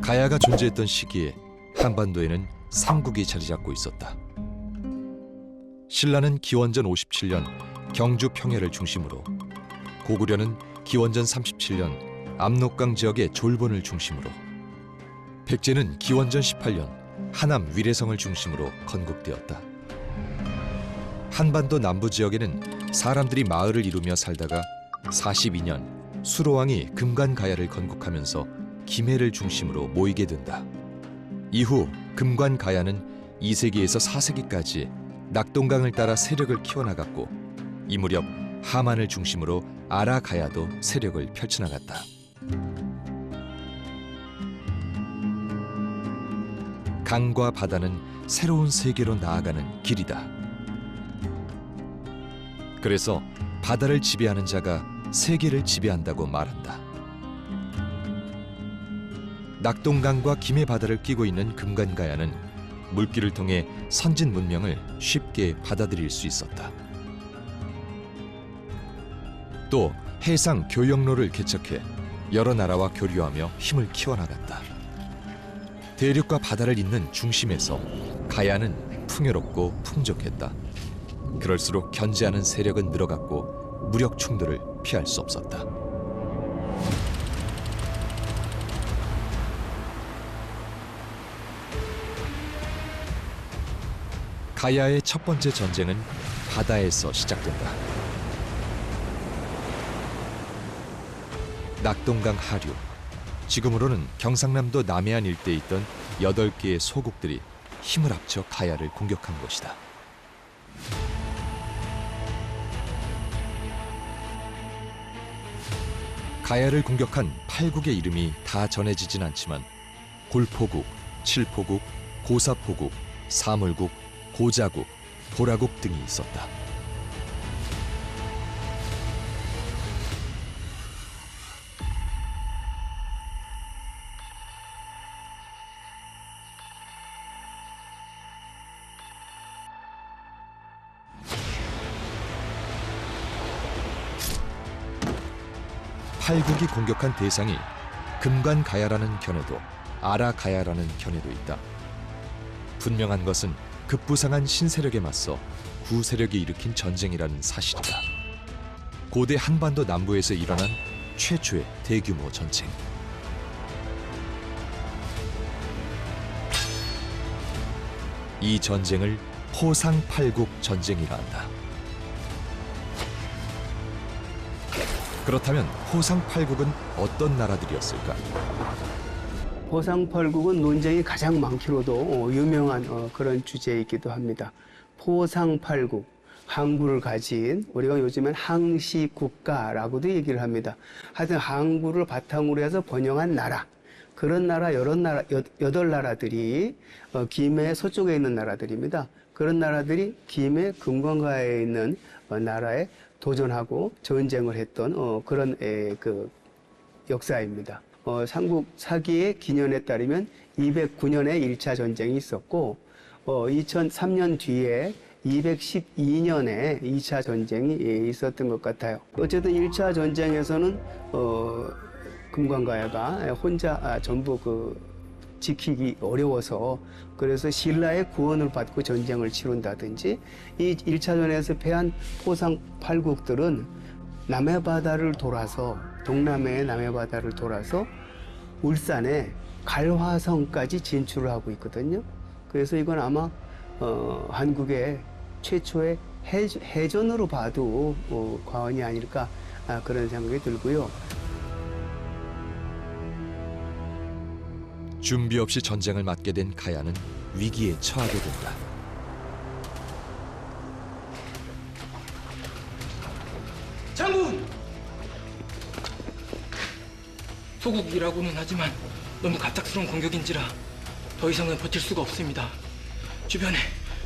가야가 존재했던 시기에 한반도에는 삼국이 자리 잡고 있었다. 신라는 기원전 57년 경주 평야를 중심으로, 고구려는 기원전 37년 압록강 지역의 졸본을 중심으로, 백제는 기원전 18년 하남 위례성을 중심으로 건국되었다. 한반도 남부 지역에는 사람들이 마을을 이루며 살다가 42년 수로왕이 금관가야를 건국하면서 김해를 중심으로 모이게 된다. 이후 금관가야는 2세기에서 4세기까지 낙동강을 따라 세력을 키워나갔고, 이 무렵 하만을 중심으로 아라가야도 세력을 펼쳐나갔다. 강과 바다는 새로운 세계로 나아가는 길이다. 그래서 바다를 지배하는 자가 세계를 지배한다고 말한다. 낙동강과 김해 바다를 끼고 있는 금관가야는 물길을 통해 선진 문명을 쉽게 받아들일 수 있었다. 또 해상 교역로를 개척해 여러 나라와 교류하며 힘을 키워나갔다. 대륙과 바다를 잇는 중심에서 가야는 풍요롭고 풍족했다. 그럴수록 견제하는 세력은 늘어갔고 무력 충돌을 피할 수 없었다. 가야의 첫 번째 전쟁은 바다에서 시작된다. 낙동강 하류, 지금으로는 경상남도 남해안 일대에 있던 8개의 소국들이 힘을 합쳐 가야를 공격한 것이다. 가야를 공격한 8국의 이름이 다 전해지진 않지만 골포국, 칠포국, 고사포국, 사물국, 고자국, 보라국 등이 있었다. 팔국이 공격한 대상이 금관가야라는 견해도 아라가야라는 견해도 있다. 분명한 것은 급부상한 신세력에 맞서 구세력이 일으킨 전쟁이라는 사실이다. 고대 한반도 남부에서 일어난 최초의 대규모 전쟁. 이 전쟁을 호상팔국 전쟁이라 한다. 그렇다면 호상팔국은 어떤 나라들이었을까? 호상팔국은 논쟁이 가장 많기로도 유명한 그런 주제이기도 합니다. 호상팔국, 항구를 가진, 우리가 요즘엔 항시국가라고도 얘기를 합니다. 하여튼 항구를 바탕으로 해서 번영한 나라, 그런 나라, 여덟 나라들이 김해 서쪽에 있는 나라들입니다. 그런 나라들이 김해 금관가에 있는 나라에 도전하고 전쟁을 했던 그런 그 역사입니다. 삼국 사기의 기년에 따르면 209년에 1차 전쟁이 있었고 2003년 뒤에 212년에 2차 전쟁이 있었던 것 같아요. 어쨌든 1차 전쟁에서는 금관가야가 혼자 전부 지키기 어려워서, 그래서 신라의 구원을 받고 전쟁을 치룬다든지, 이 1차전에서 패한 호상팔국들은 남해바다를 돌아서, 동남해의 남해바다를 돌아서 울산의 갈화성까지 진출을 하고 있거든요. 그래서 이건 아마 한국의 최초의 해전으로 봐도 과언이 아닐까, 그런 생각이 들고요. 준비 없이 전쟁을 맞게 된 가야는 위기에 처하게 된다. 장군! 소국이라고는 하지만 너무 갑작스러운 공격인지라 더 이상은 버틸 수가 없습니다. 주변에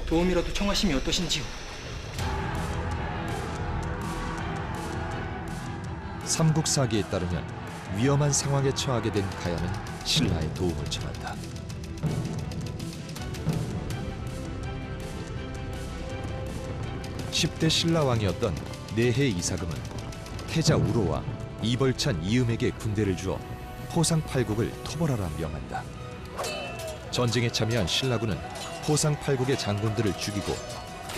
도움이라도 청하심이 어떠신지요? 삼국사기에 따르면 위험한 상황에 처하게 된 가야는 신라의 도움을 청한다. 10대 신라왕이었던 내해 이사금은 태자 우로와 이벌찬 이음에게 군대를 주어 포상팔국을 토벌하라 명한다. 전쟁에 참여한 신라군은 포상팔국의 장군들을 죽이고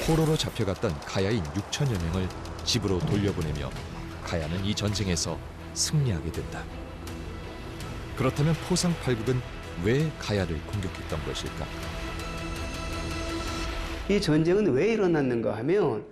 포로로 잡혀갔던 가야인 6천여 명을 집으로 돌려보내며 가야는 이 전쟁에서 승리하게 된다. 그렇다면 포상팔국은 왜 가야를 공격했던 것일까? 이 전쟁은 왜 일어났는가 하면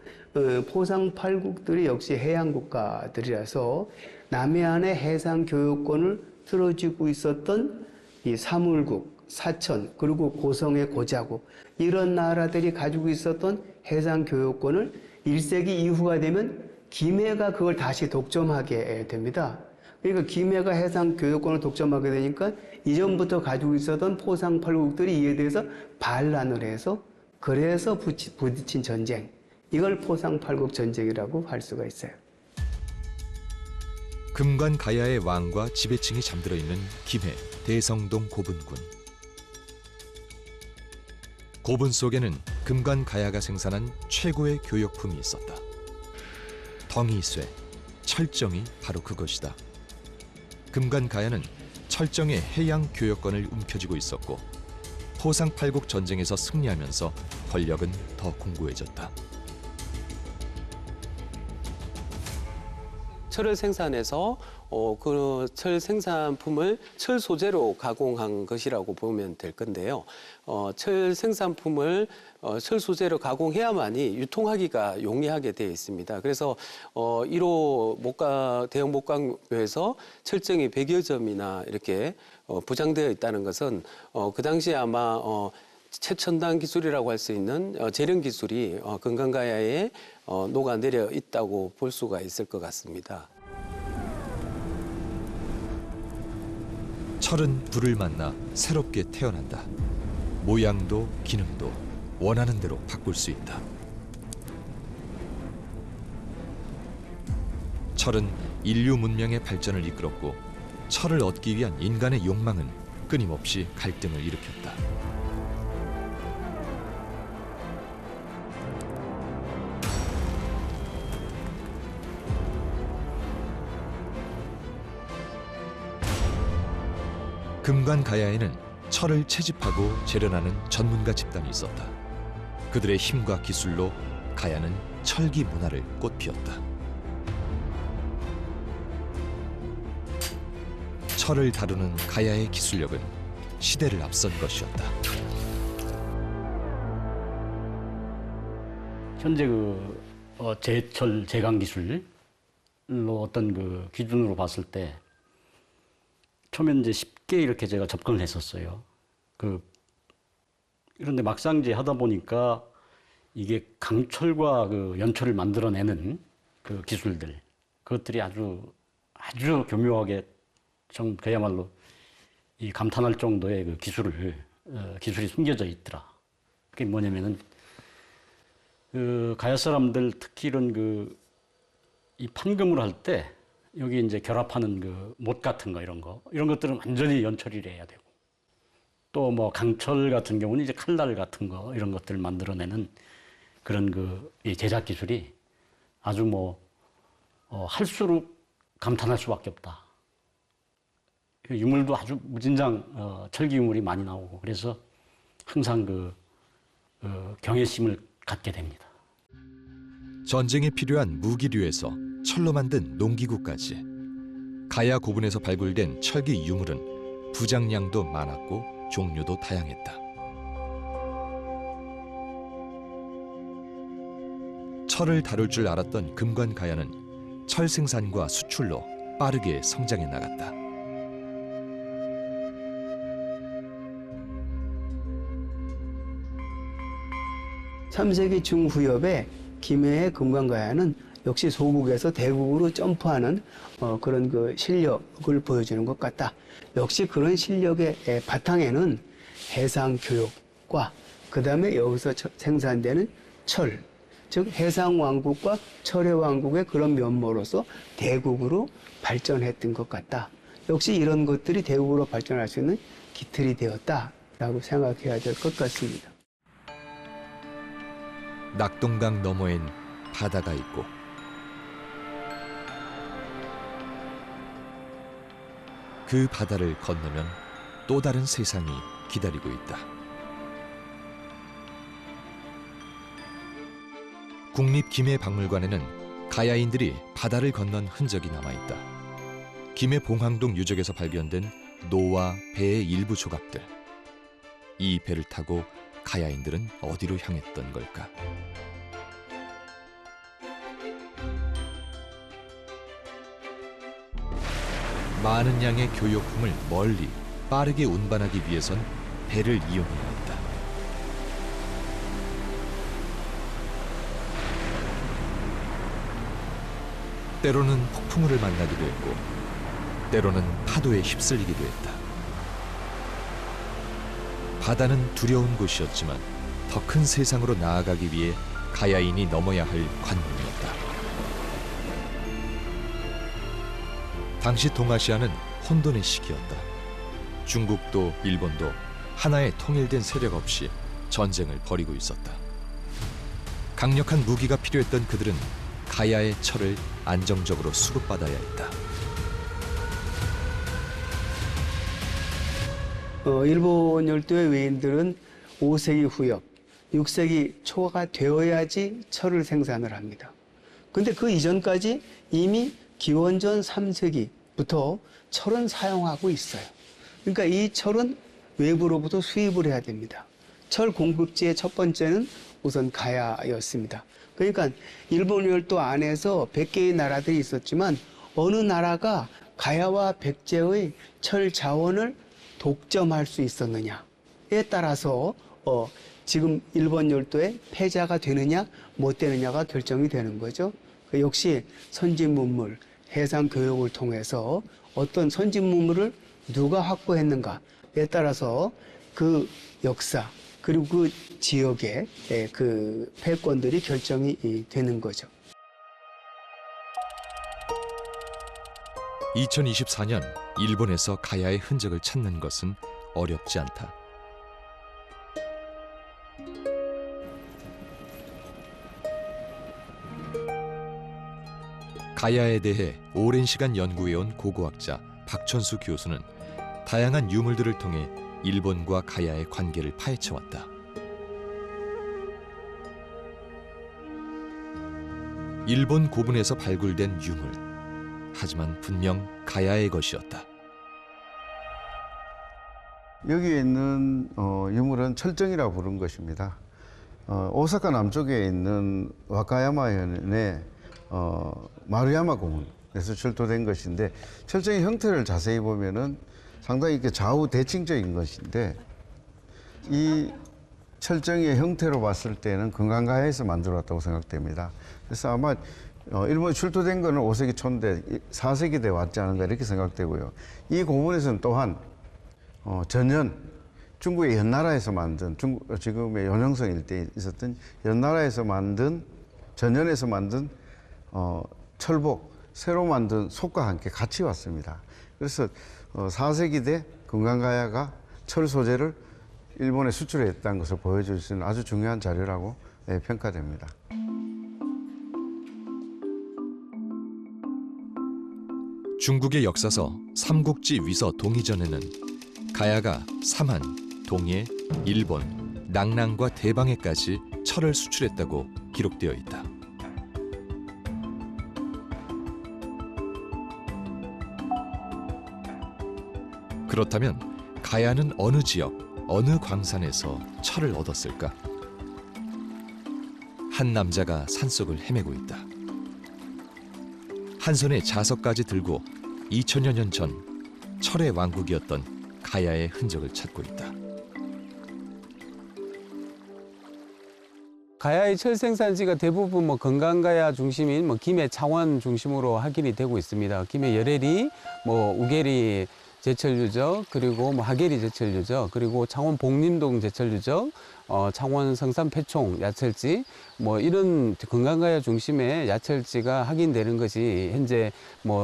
포상팔국들이 역시 해양 국가들이라서 남해안의 해상 교역권을 틀어쥐고 있었던 이 사물국, 사천, 그리고 고성의 고자국 이런 나라들이 가지고 있었던 해상 교역권을 1세기 이후가 되면 김해가 그걸 다시 독점하게 됩니다. 그러니까 김해가 해상 교역권을 독점하게 되니까 이전부터 가지고 있었던 포상팔국들이 이에 대해서 반란을 해서 그래서 부딪힌 전쟁, 이걸 포상팔국 전쟁이라고 할 수가 있어요. 금관가야의 왕과 지배층이 잠들어 있는 김해 대성동 고분군. 고분 속에는 금관가야가 생산한 최고의 교역품이 있었다. 덩이쇠, 철정이 바로 그것이다. 금관가야는 철정의 해양 교역권을 움켜쥐고 있었고 포상팔국 전쟁에서 승리하면서 권력은 더 공고해졌다. 철을 생산해서 그 철 생산품을 철 소재로 가공한 것이라고 보면 될 건데요. 철 생산품을 철 소재로 가공해야만이 유통하기가 용이하게 되어 있습니다. 그래서 1호 대형 목강묘에서 철정이 100여 점이나 이렇게 부장되어 있다는 것은 그 당시에 아마 최첨단 기술이라고 할 수 있는 제련 기술이 금관가야에 녹아내려 있다고 볼 수가 있을 것 같습니다. 철은 불을 만나 새롭게 태어난다. 모양도 기능도 원하는 대로 바꿀 수 있다. 철은 인류 문명의 발전을 이끌었고 철을 얻기 위한 인간의 욕망은 끊임없이 갈등을 일으켰다. 금관가야에는 철을 채집하고 재련하는 전문가 집단이 있었다. 그들의 힘과 기술로 가야는 철기 문화를 꽃피웠다. 철을 다루는 가야의 기술력은 시대를 앞선 것이었다. 현재 제철 제강 기술로 어떤 기준으로 봤을 때 처음에 이제 쉽게 이렇게 제가 접근을 했었어요. 그런데 막상 이제 하다 보니까 이게 강철과 연철을 만들어내는 기술들, 그것들이 아주 교묘하게 좀 그야말로 이 감탄할 정도의 기술이 숨겨져 있더라. 그게 뭐냐면은 가야 사람들 특히 이런 이 판금을 할 때 여기 이제 결합하는 못 같은 거 이런 것들은 완전히 연철을 해야 되고 또 뭐 강철 같은 경우는 이제 칼날 같은 거 이런 것들을 만들어내는 그런 이 제작 기술이 아주 할수록 감탄할 수밖에 없다. 유물도 아주 무진장 철기 유물이 많이 나오고 그래서 항상 경외심을 갖게 됩니다. 전쟁에 필요한 무기류에서 철로 만든 농기구까지 가야 고분에서 발굴된 철기 유물은 부장량도 많았고 종류도 다양했다. 철을 다룰 줄 알았던 금관가야는 철 생산과 수출로 빠르게 성장해 나갔다. (3세기) 중후엽에 김해의 금관가야는 역시 소국에서 대국으로 점프하는 그런 실력을 보여주는 것 같다. 역시 그런 실력의 바탕에는 해상 교역과 그다음에 여기서 생산되는 철, 즉 해상 왕국과 철의 왕국의 그런 면모로서 대국으로 발전했던 것 같다. 역시 이런 것들이 대국으로 발전할 수 있는 기틀이 되었다라고 생각해야 될 것 같습니다. 낙동강 너머엔 바다가 있고 그 바다를 건너면 또 다른 세상이 기다리고 있다. 국립김해박물관에는 가야인들이 바다를 건넌 흔적이 남아있다. 김해 봉황동 유적에서 발견된 노와 배의 일부 조각들. 이 배를 타고 가야인들은 어디로 향했던 걸까? 많은 양의 교역품을 멀리 빠르게 운반하기 위해선 배를 이용해야 했다. 때로는 폭풍우를 만나기도 했고 때로는 파도에 휩쓸리기도 했다. 바다는 두려운 곳이었지만 더 큰 세상으로 나아가기 위해 가야인이 넘어야 할 관문이었다. 당시 동아시아는 혼돈의 시기였다. 중국도 일본도 하나의 통일된 세력 없이 전쟁을 벌이고 있었다. 강력한 무기가 필요했던 그들은 가야의 철을 안정적으로 수급받아야 했다. 일본 열도의 외인들은 5세기 후엽, 6세기 초가 되어야지 철을 생산을 합니다. 근데 그 이전까지 이미 기원전 3세기부터 철은 사용하고 있어요. 그러니까 이 철은 외부로부터 수입을 해야 됩니다. 철 공급지의 첫 번째는 우선 가야였습니다. 그러니까 일본 열도 안에서 100개의 나라들이 있었지만 어느 나라가 가야와 백제의 철 자원을 독점할 수 있었느냐에 따라서 지금 일본 열도에 패자가 되느냐 못 되느냐가 결정이 되는 거죠. 역시 선진 문물, 해상 교육을 통해서 어떤 선진 문물을 누가 확보했는가에 따라서 그 역사 그리고 그 지역의 그 패권들이 결정이 되는 거죠. 2024년 일본에서 가야의 흔적을 찾는 것은 어렵지 않다. 가야에 대해 오랜 시간 연구해온 고고학자 박천수 교수는 다양한 유물들을 통해 일본과 가야의 관계를 파헤쳐왔다. 일본 고분에서 발굴된 유물, 하지만 분명 가야의 것이었다. 여기에 있는 유물은 철정이라고 부른 것입니다. 오사카 남쪽에 있는 와카야마현의 마루야마 고문에서 철도된 것인데 철정의 형태를 자세히 보면은 상당히 이렇게 좌우 대칭적인 것인데 이 철정의 형태로 봤을 때는 금강가야에서 만들어왔다고 생각됩니다. 그래서 아마 일본에 출토된 거는 5세기 초인데 4세기 때 왔지 않은가 이렇게 생각되고요. 이 고문에서는 또한 전현 중국의 연나라에서 만든 지금의 연영성 일대에 있었던 연나라에서 만든 전현에서 만든 철복 새로 만든 속과 함께 같이 왔습니다. 그래서 4세기 때 금강가야가 철 소재를 일본에 수출했다는 것을 보여줄 수 있는 아주 중요한 자료라고 평가됩니다. 중국의 역사서 삼국지 위서 동이전에는 가야가 삼한, 동해, 일본, 낙랑과 대방해까지 철을 수출했다고 기록되어 있다. 그렇다면 가야는 어느 지역, 어느 광산에서 철을 얻었을까? 한 남자가 산속을 헤매고 있다. 한 손에 자석까지 들고 2000여 년 전 철의 왕국이었던 가야의 흔적을 찾고 있다. 가야의 철 생산지가 대부분 금강가야 중심인 김해 창원 중심으로 확인이 되고 있습니다. 김해 열애리, 우계리 제철 유적, 그리고 하계리 제철 유적, 그리고 창원 복림동 제철 유적, 창원 성산 패총 야철지, 이런 금강가야 중심의 야철지가 확인되는 것이 현재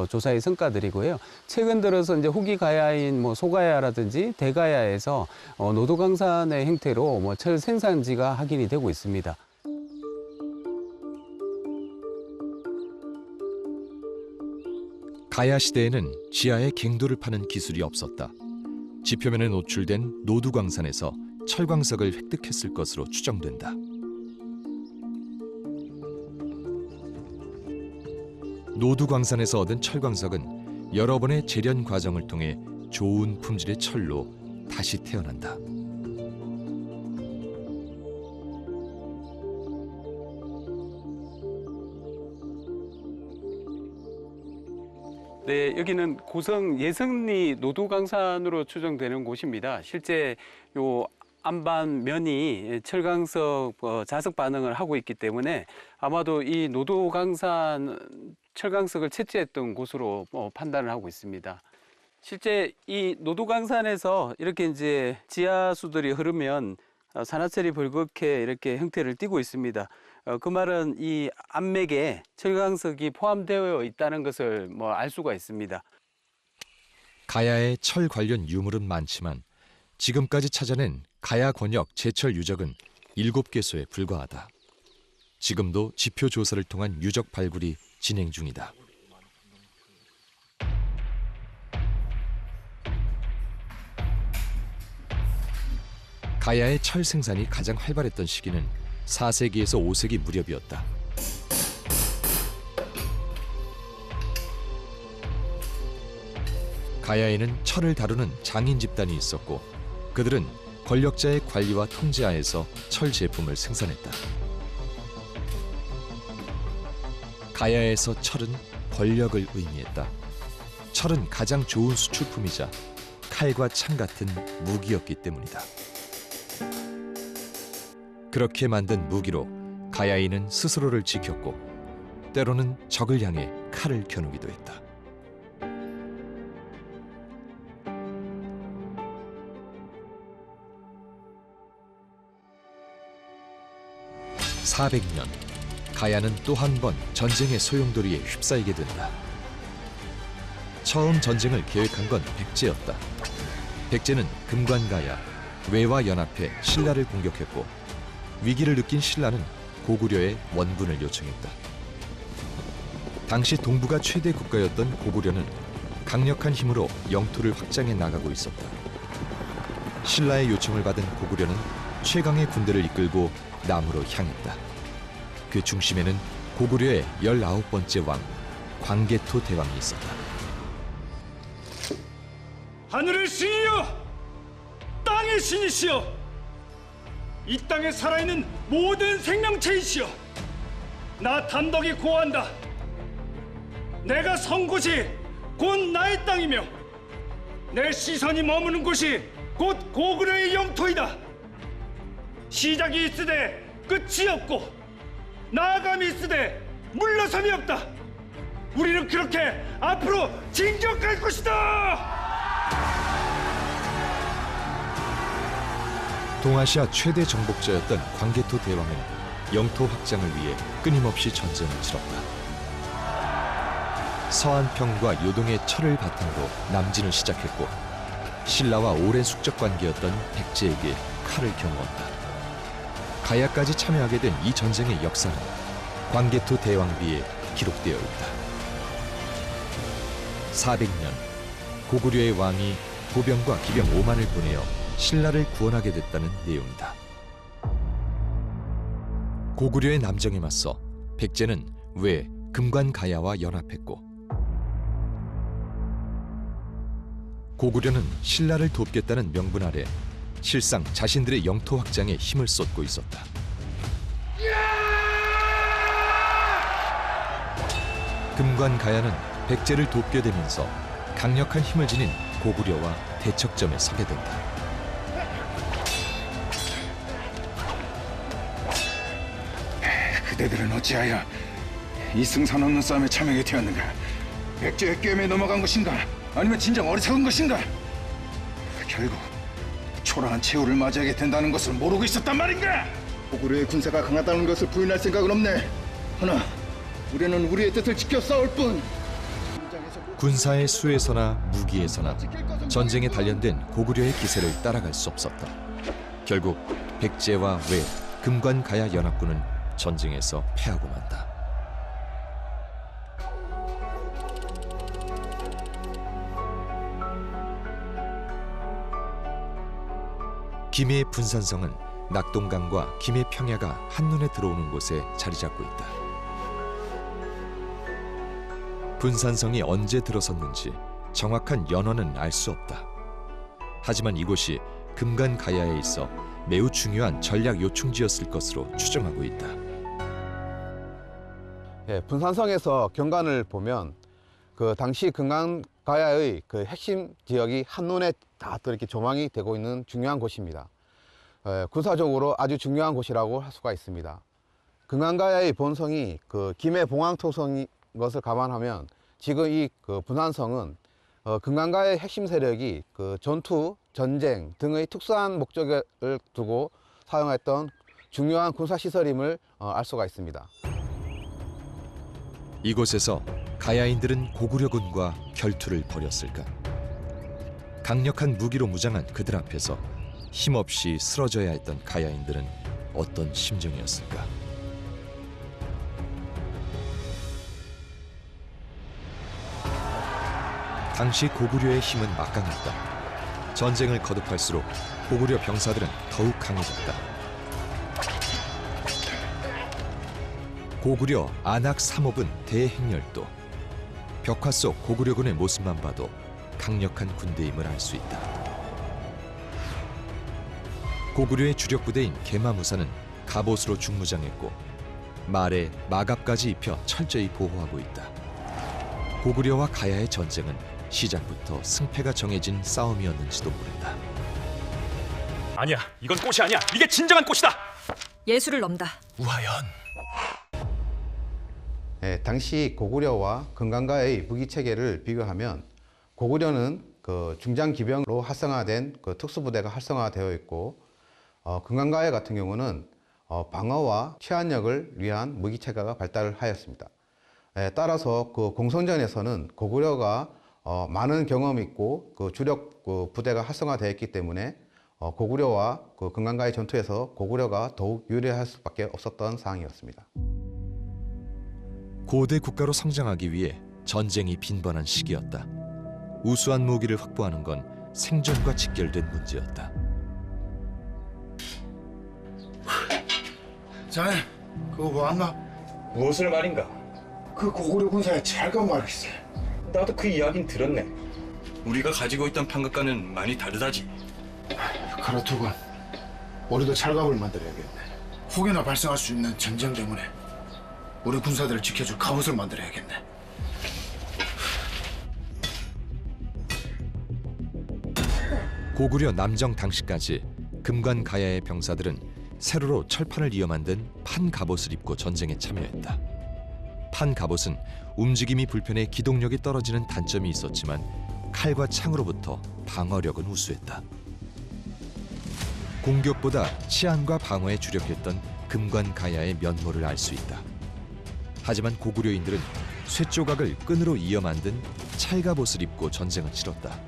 조사의 성과들이고요. 최근 들어서 이제 후기 가야인 소가야라든지 대가야에서 노도강산의 형태로 철 생산지가 확인이 되고 있습니다. 가야 시대에는 지하에 갱도를 파는 기술이 없었다. 지표면에 노출된 노두광산에서 철광석을 획득했을 것으로 추정된다. 노두광산에서 얻은 철광석은 여러 번의 재련 과정을 통해 좋은 품질의 철로 다시 태어난다. 네, 여기는 고성 예성리 노두광산으로 추정되는 곳입니다. 실제 요 안반면이 철광석 자석 반응을 하고 있기 때문에 아마도 이 노두광산 철광석을 채취했던 곳으로 판단을 하고 있습니다. 실제 이 노두광산에서 이렇게 이제 지하수들이 흐르면 산화철이 벌겋게 이렇게 형태를 띠고 있습니다. 그 말은 이 안맥에 철광석이 포함되어 있다는 것을 알 수가 있습니다. 가야의 철 관련 유물은 많지만 지금까지 찾아낸 가야 권역 제철 유적은 7개소에 불과하다. 지금도 지표 조사를 통한 유적 발굴이 진행 중이다. 가야의 철 생산이 가장 활발했던 시기는 4세기에서 5세기 무렵이었다. 가야에는 철을 다루는 장인 집단이 있었고 그들은 권력자의 관리와 통제하에서 철 제품을 생산했다. 가야에서 철은 권력을 의미했다. 철은 가장 좋은 수출품이자 칼과 창 같은 무기였기 때문이다. 그렇게 만든 무기로 가야인은 스스로를 지켰고 때로는 적을 향해 칼을 겨누기도 했다. (400년) 가야는 또 한 번 전쟁의 소용돌이에 휩싸이게 된다. 처음 전쟁을 계획한 건 백제였다. 백제는 금관가야, 외와 연합해 신라를 공격했고 위기를 느낀 신라는 고구려에 원군을 요청했다. 당시 동북아 최대 국가였던 고구려는 강력한 힘으로 영토를 확장해 나가고 있었다. 신라의 요청을 받은 고구려는 최강의 군대를 이끌고 남으로 향했다. 그 중심에는 고구려의 19번째 왕 광개토 대왕이 있었다. 하늘의 신이여, 땅의 신이시여, 이 땅에 살아있는 모든 생명체이시여, 나 담덕이 고한다. 내가 선 곳이 곧 나의 땅이며 내 시선이 머무는 곳이 곧 고구려의 영토이다. 시작이 있으되 끝이 없고 나아감이 있으되 물러섬이 없다. 우리는 그렇게 앞으로 진격할 것이다. 동아시아 최대 정복자였던 광개토 대왕은 영토 확장을 위해 끊임없이 전쟁을 치렀다. 서안평과 요동의 철을 바탕으로 남진을 시작했고 신라와 오랜 숙적 관계였던 백제에게 칼을 겨누었다. 가야까지 참여하게 된 이 전쟁의 역사는 광개토 대왕비에 기록되어 있다. 400년, 고구려의 왕이 보병과 기병 5만을 보내어 신라를 구원하게 됐다는 내용이다. 고구려의 남정에 맞서 백제는 외 금관가야와 연합했고 고구려는 신라를 돕겠다는 명분 아래 실상 자신들의 영토 확장에 힘을 쏟고 있었다. 금관가야는 백제를 돕게 되면서 강력한 힘을 지닌 고구려와 대척점에 서게 된다. 그대들은 어찌하여 이 승산 없는 싸움에 참여하게 되었는가? 백제의 꿰매에 넘어간 것인가? 아니면 진정 어리석은 것인가? 결국 초라한 최후를 맞이하게 된다는 것을 모르고 있었단 말인가? 고구려의 군사가 강하다는 것을 부인할 생각은 없네. 허나 우리는 우리의 뜻을 지켜 싸울 뿐. 군사의 수에서나 무기에서나 전쟁에 단련된 고구려의 기세를 따라갈 수 없었다. 결국 백제와 외, 금관가야 연합군은 전쟁에서 패하고 만다. 김해의 분산성은 낙동강과 김해 평야가 한눈에 들어오는 곳에 자리 잡고 있다. 분산성이 언제 들어섰는지 정확한 연원은 알 수 없다. 하지만 이곳이 금간가야에 있어 매우 중요한 전략 요충지였을 것으로 추정하고 있다. 예, 분산성에서 경관을 보면 그 당시 금강가야의 그 핵심 지역이 한눈에 다 또 이렇게 조망이 되고 있는 중요한 곳입니다. 군사적으로 아주 중요한 곳이라고 할 수가 있습니다. 금강가야의 본성이 그 김해 봉황토성인 것을 감안하면 지금 이 그 분산성은 금강가야의 핵심 세력이 그 전투, 전쟁 등의 특수한 목적을 두고 사용했던 중요한 군사시설임을 알 수가 있습니다. 이곳에서 가야인들은 고구려군과 결투를 벌였을까? 강력한 무기로 무장한 그들 앞에서 힘없이 쓰러져야 했던 가야인들은 어떤 심정이었을까? 당시 고구려의 힘은 막강했다. 전쟁을 거듭할수록 고구려 병사들은 더욱 강해졌다. 고구려 안악 삼업은 대행렬도. 벽화 속 고구려군의 모습만 봐도 강력한 군대임을 알 수 있다. 고구려의 주력 부대인 계마무사는 갑옷으로 중무장했고 말에 마갑까지 입혀 철저히 보호하고 있다. 고구려와 가야의 전쟁은 시작부터 승패가 정해진 싸움이었는지도 모른다. 아니야, 이건 꽃이 아니야. 이게 진정한 꽃이다. 예수를 넘다. 우하연. 예, 당시 고구려와 금강가의 무기 체계를 비교하면 고구려는 그 중장 기병으로 활성화된 그 특수부대가 활성화되어 있고 금강가야 같은 경우는 방어와 치안력을 위한 무기 체계가 발달하였습니다. 따라서 그 공성전에서는 고구려가 많은 경험이 있고 그 주력 그 부대가 활성화되어 있기 때문에 고구려와 그 금강가의 전투에서 고구려가 더욱 유리할 수밖에 없었던 상황이었습니다. 고대 국가로 성장하기 위해 전쟁이 빈번한 시기였다. 우수한 무기를 확보하는 건 생존과 직결된 문제였다. 자네, 그거 보았나? 무엇을 말인가? 그 고구려 군사의 찰가 말이지. 나도 그 이야기는 들었네. 우리가 가지고 있던 판극과는 많이 다르다지. 그렇더군. 우리도 찰갑을 만들어야겠네. 혹여나 발생할 수 있는 전쟁 때문에 우리 군사들을 지켜줄 갑옷을 만들어야겠네. 고구려 남정 당시까지 금관가야의 병사들은 세로로 철판을 이어 만든 판갑옷을 입고 전쟁에 참여했다. 판갑옷은 움직임이 불편해 기동력이 떨어지는 단점이 있었지만 칼과 창으로부터 방어력은 우수했다. 공격보다 치안과 방어에 주력했던 금관가야의 면모를 알 수 있다. 하지만 고구려인들은 쇠조각을 끈으로 이어 만든 찰갑옷을 입고 전쟁을 치렀다.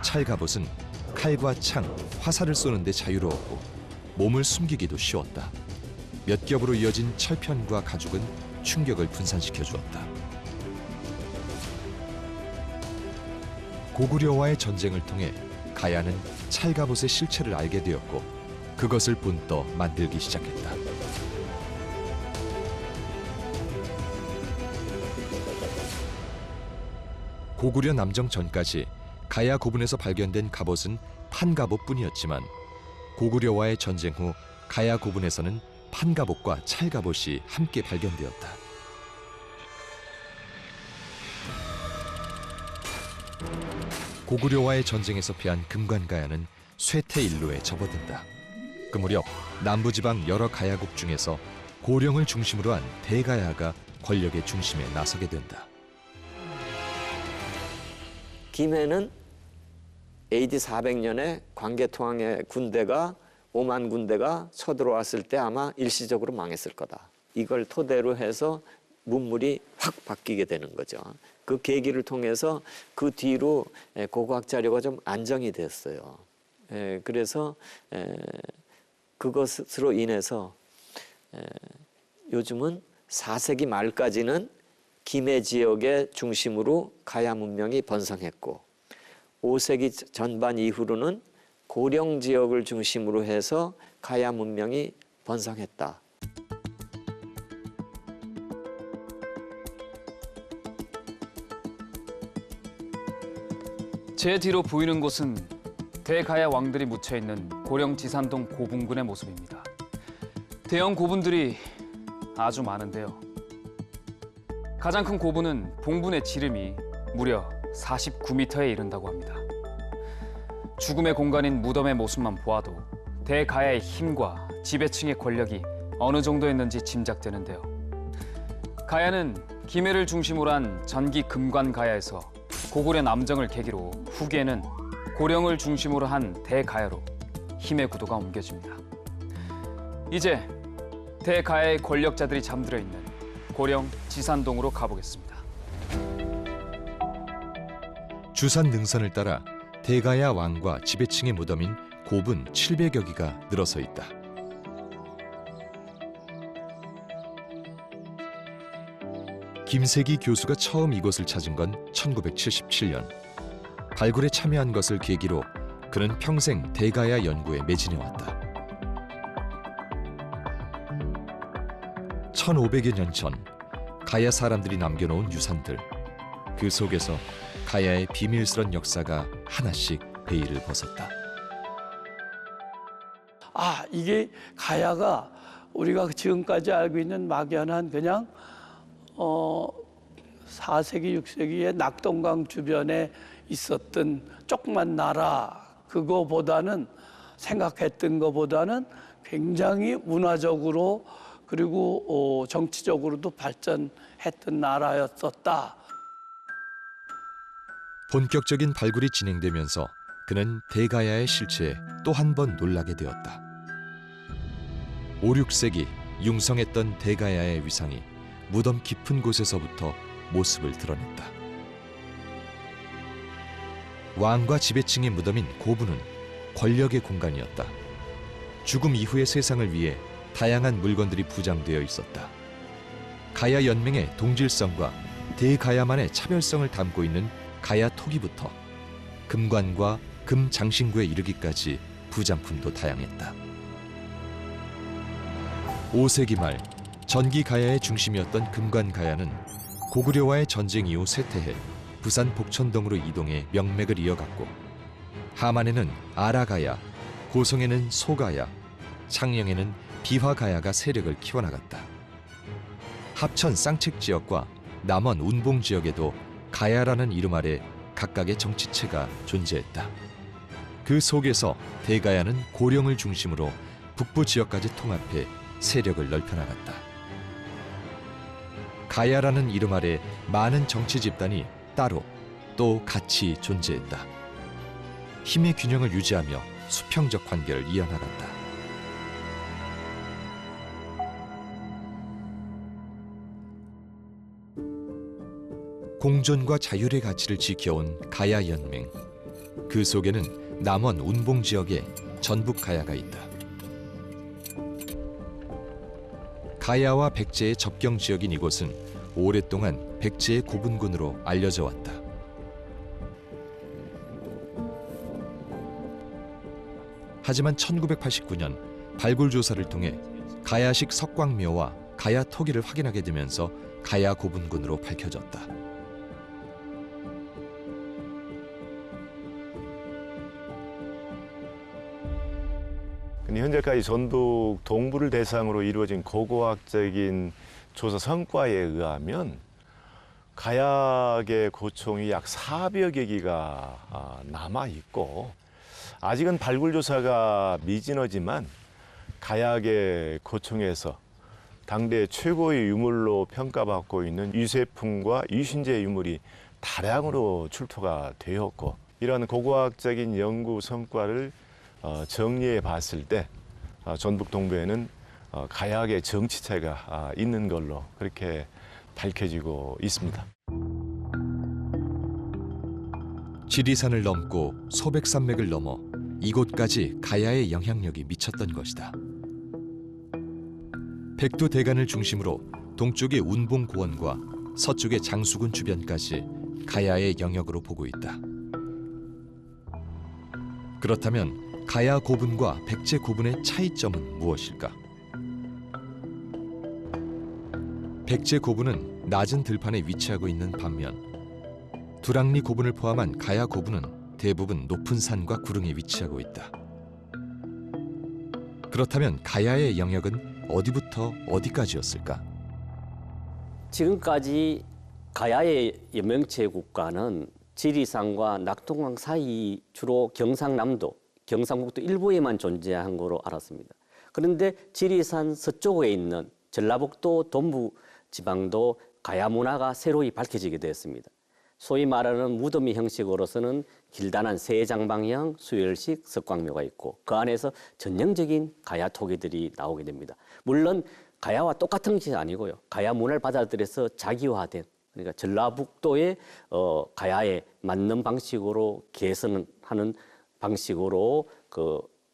찰갑옷은 칼과 창, 화살을 쏘는 데 자유로웠고 몸을 숨기기도 쉬웠다. 몇 겹으로 이어진 철편과 가죽은 충격을 분산시켜 주었다. 고구려와의 전쟁을 통해 가야는 찰갑옷의 실체를 알게 되었고 그것을 본떠 만들기 시작했다. 고구려 남정 전까지 가야 고분에서 발견된 갑옷은 판갑옷뿐이었지만 고구려와의 전쟁 후 가야 고분에서는 판갑옷과 찰갑옷이 함께 발견되었다. 고구려와의 전쟁에서 패한 금관가야는 쇠퇴일로에 접어든다. 그 무렵 남부지방 여러 가야국 중에서 고령을 중심으로 한 대가야가 권력의 중심에 나서게 된다. 김해는 AD 400년에 광개토항의 군대가 5만 군대가 쳐들어왔을 때 아마 일시적으로 망했을 거다. 이걸 토대로 해서 문물이 확 바뀌게 되는 거죠. 그 계기를 통해서 그 뒤로 고고학 자료가 좀 안정이 됐어요. 그래서 그것으로 인해서 요즘은 4세기 말까지는 김해 지역의 중심으로 가야 문명이 번성했고 5세기 전반 이후로는 고령 지역을 중심으로 해서 가야 문명이 번성했다. 제 뒤로 보이는 곳은 대가야 왕들이 묻혀있는 고령 지산동 고분군의 모습입니다. 대형 고분들이 아주 많은데요. 가장 큰 고분은 봉분의 지름이 무려 49m에 이른다고 합니다. 죽음의 공간인 무덤의 모습만 보아도 대가야의 힘과 지배층의 권력이 어느 정도였는지 짐작되는데요. 가야는 김해를 중심으로 한 전기 금관 가야에서 고구려 남정을 계기로 후기에는 고령을 중심으로 한 대가야로 힘의 구도가 옮겨집니다. 이제 대가야의 권력자들이 잠들어 있는 고령 지산동으로 가보겠습니다. 주산 능선을 따라 대가야 왕과 지배층의 무덤인 고분 700여 기가 늘어서 있다. 김세기 교수가 처음 이곳을 찾은 건 1977년. 발굴에 참여한 것을 계기로 그는 평생 대가야 연구에 매진해왔다. 1500여 년 전 가야 사람들이 남겨놓은 유산들, 그 속에서 가야의 비밀스런 역사가 하나씩 베일을 벗었다. 아, 이게 가야가 우리가 지금까지 알고 있는 막연한 그냥 4세기, 6세기에 낙동강 주변에 있었던 조그만 나라, 그거보다는 생각했던 것보다는 굉장히 문화적으로 그리고 정치적으로도 발전했던 나라였었다. 본격적인 발굴이 진행되면서 그는 대가야의 실체에 또 한 번 놀라게 되었다. 5, 6세기 융성했던 대가야의 위상이 무덤 깊은 곳에서부터 모습을 드러냈다. 왕과 지배층의 무덤인 고분은 권력의 공간이었다. 죽음 이후의 세상을 위해 다양한 물건들이 부장되어 있었다. 가야 연맹의 동질성과 대가야만의 차별성을 담고 있는 가야 토기부터 금관과 금장신구에 이르기까지 부장품도 다양했다. 5세기 말 전기 가야의 중심이었던 금관 가야는 고구려와의 전쟁 이후 쇠퇴해 부산 복천동으로 이동해 명맥을 이어갔고, 하만에는 아라가야, 고성에는 소가야, 창녕에는 비화가야가 세력을 키워나갔다. 합천 쌍책 지역과 남원 운봉 지역에도 가야라는 이름 아래 각각의 정치체가 존재했다. 그 속에서 대가야는 고령을 중심으로 북부 지역까지 통합해 세력을 넓혀나갔다. 가야라는 이름 아래 많은 정치 집단이 따로 또 같이 존재했다. 힘의 균형을 유지하며 수평적 관계를 이어나갔다. 공존과 자율의 가치를 지켜온 가야 연맹. 그 속에는 남원 운봉 지역에 전북 가야가 있다. 가야와 백제의 접경 지역인 이곳은 오랫동안 백제의 고분군으로 알려져 왔다. 하지만 1989년 발굴 조사를 통해 가야식 석광묘와 가야 토기를 확인하게 되면서 가야 고분군으로 밝혀졌다. 현재까지 전북 동부를 대상으로 이루어진 고고학적인 조사 성과에 의하면 가야의 고총이 약 400여 개가 남아 있고, 아직은 발굴 조사가 미진하지만 가야의 고총에서 당대 최고의 유물로 평가받고 있는 유세품과 유신제 유물이 다량으로 출토가 되었고, 이러한 고고학적인 연구 성과를 정리해 봤을 때 전북 동부에는 가야의 정치체가 있는 걸로 그렇게 밝혀지고 있습니다. 지리산을 넘고 소백산맥을 넘어 이곳까지 가야의 영향력이 미쳤던 것이다. 백두대간을 중심으로 동쪽의 운봉고원과 서쪽의 장수군 주변까지 가야의 영역으로 보고 있다. 그렇다면 가야 고분과 백제 고분의 차이점은 무엇일까? 백제 고분은 낮은 들판에 위치하고 있는 반면 두랑리 고분을 포함한 가야 고분은 대부분 높은 산과 구릉에 위치하고 있다. 그렇다면 가야의 영역은 어디부터 어디까지였을까? 지금까지 가야의 연명체 국가는 지리산과 낙동강 사이 주로 경상남도, 경상북도 일부에만 존재한 것으로 알았습니다. 그런데 지리산 서쪽에 있는 전라북도 동부 지방도 가야 문화가 새로이 밝혀지게 되었습니다. 소위 말하는 무덤이 형식으로서는 길다란 세장방형 수열식 석광묘가 있고 그 안에서 전형적인 가야 토기들이 나오게 됩니다. 물론 가야와 똑같은 것이 아니고요. 가야 문화를 받아들여서 자기화된, 그러니까 전라북도의 가야에 맞는 방식으로 개선하는 방식으로